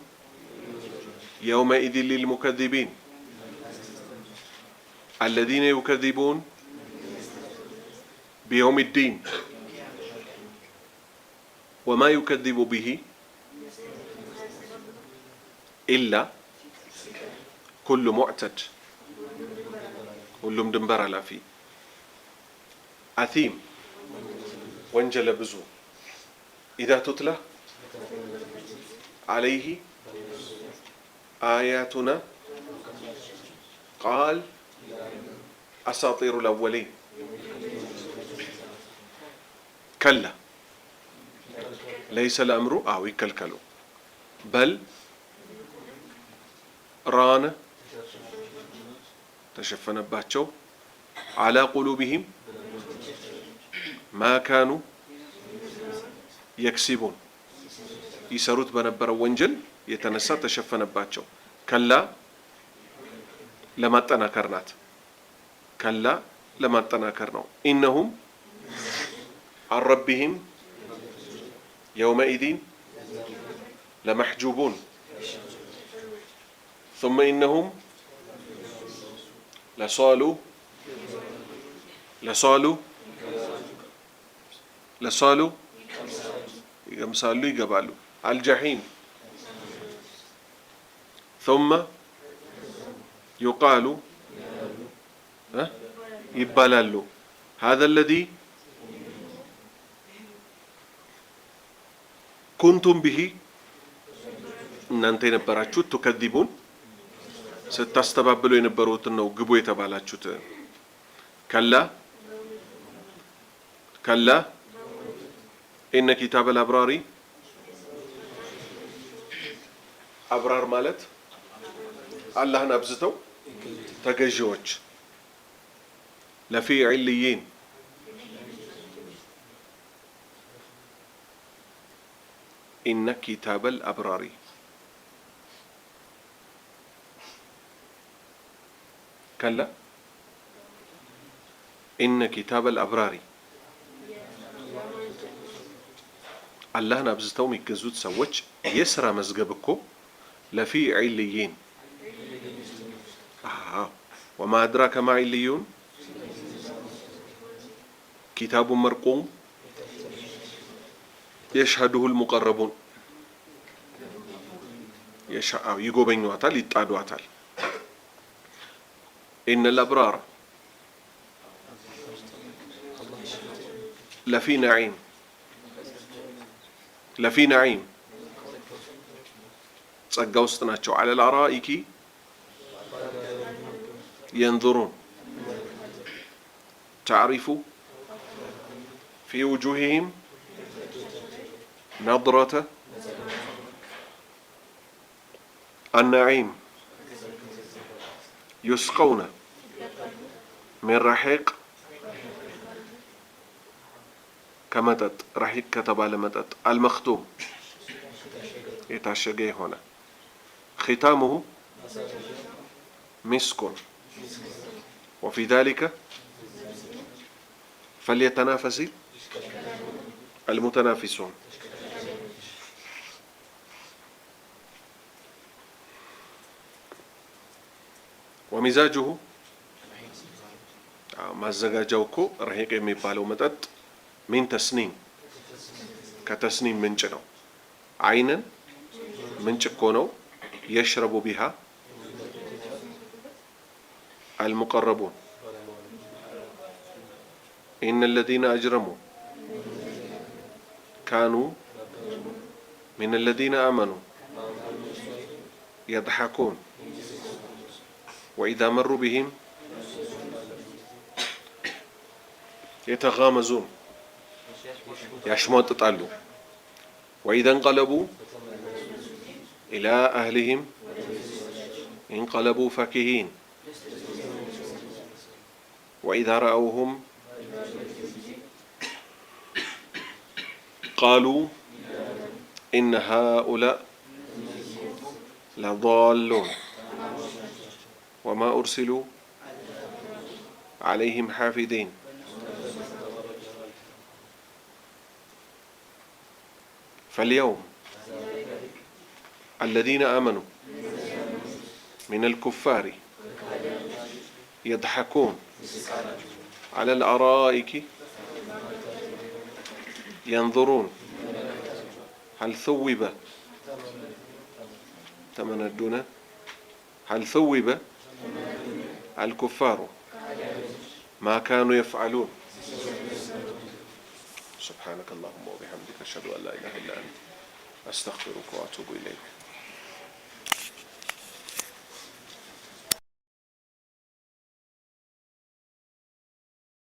የውመኢዝን ሊልሙከዚቢን አለዚነ ዩከዚቡን ቢየውሚ ዲን ወማ ዩከዚቡ ቢሂ ኢላ ኩሉ ሙዕተድ ሁሉም ድንበር አላፊ አቲም ወንጀለ ብዙ ኢዛ ቱትላ አለይሂ አያቱና ቃል አሳጢሩል አወሊን ከላ ለይሰ ለአምሩ አው ይከልከሉ በል ራነ ተሸፈነባቸው አላ ቁሉብህም ማ ካኑ የክሲቡን ይሰሩት በነበረው ወንጀል የተነሳ ተሸፈነባቸው። ከላ ለማጠናከር ናት። ከላ ለማጠናከር ነው። ኢነሁም አን ረቢሂም የውመኢዚን ለመሕጁቡን ثم إنهم ለሷሉ ይገምሳሉ ይገባሉ አልጀሒም ثم يقال ይባላሉ هذا الذي كنتم به እናንተ የነበራችሁት ትከዚቡን ስታስተባብሉ የነበሩትን ነው ግቡ የተባላችሁት። ከላ ኢነ ኪታበል አብራሪ አብራር ማለት አላህን አብዝተው ተገዢዎች ለፊ ዒልይን ኢነ ኪታበል አብራሪ ከላ ኢነ ኪታበል አብራሪ አላህን አብዝተው የሚገዙት ሰዎች የሥራ መዝገብ እኮ ለፊ ዒልይን وما أدراك ما عليون كتاب مرقوم يشهده المقربون يقوبينواتال يتعدواتال إن الأبرار لفي نعيم لفي نعيم ጸጋ ውስጥ ናቸው على الأرائك ينظرون تعرف في وجوههم نظرة النعيم يسقون من رحيق كمتت رحيق كتبال متت المختوم يتعشقه هنا ختامه مسك وفي ذلك فليتنافس المتنافسون ومزاجه مزاجه كو رحيق የሚባለው መጠጥ من تسنيم كتسنيم ምንጭ ነው عينا ምንጭ እኮ ነው يشرب بها المقربون إن الذين أجرموا كانوا من الذين آمنوا يضحكون وإذا مروا بهم يتغامزون يشمططالو وإذا انقلبوا إلى أهلهم انقلبوا فكهين وإذا رأوهم قالوا إن هؤلاء لضالون وما أرسلوا عليهم حافظين فاليوم الذين آمنوا من الكفار يضحكون على الأرائك ينظرون هل ثوب تمندون هل ثوب الكفار ما كانوا يفعلون سبحانك اللهم وبحمدك أشهد أن لا إله إلا أنت أستغفرك وأتوب إليك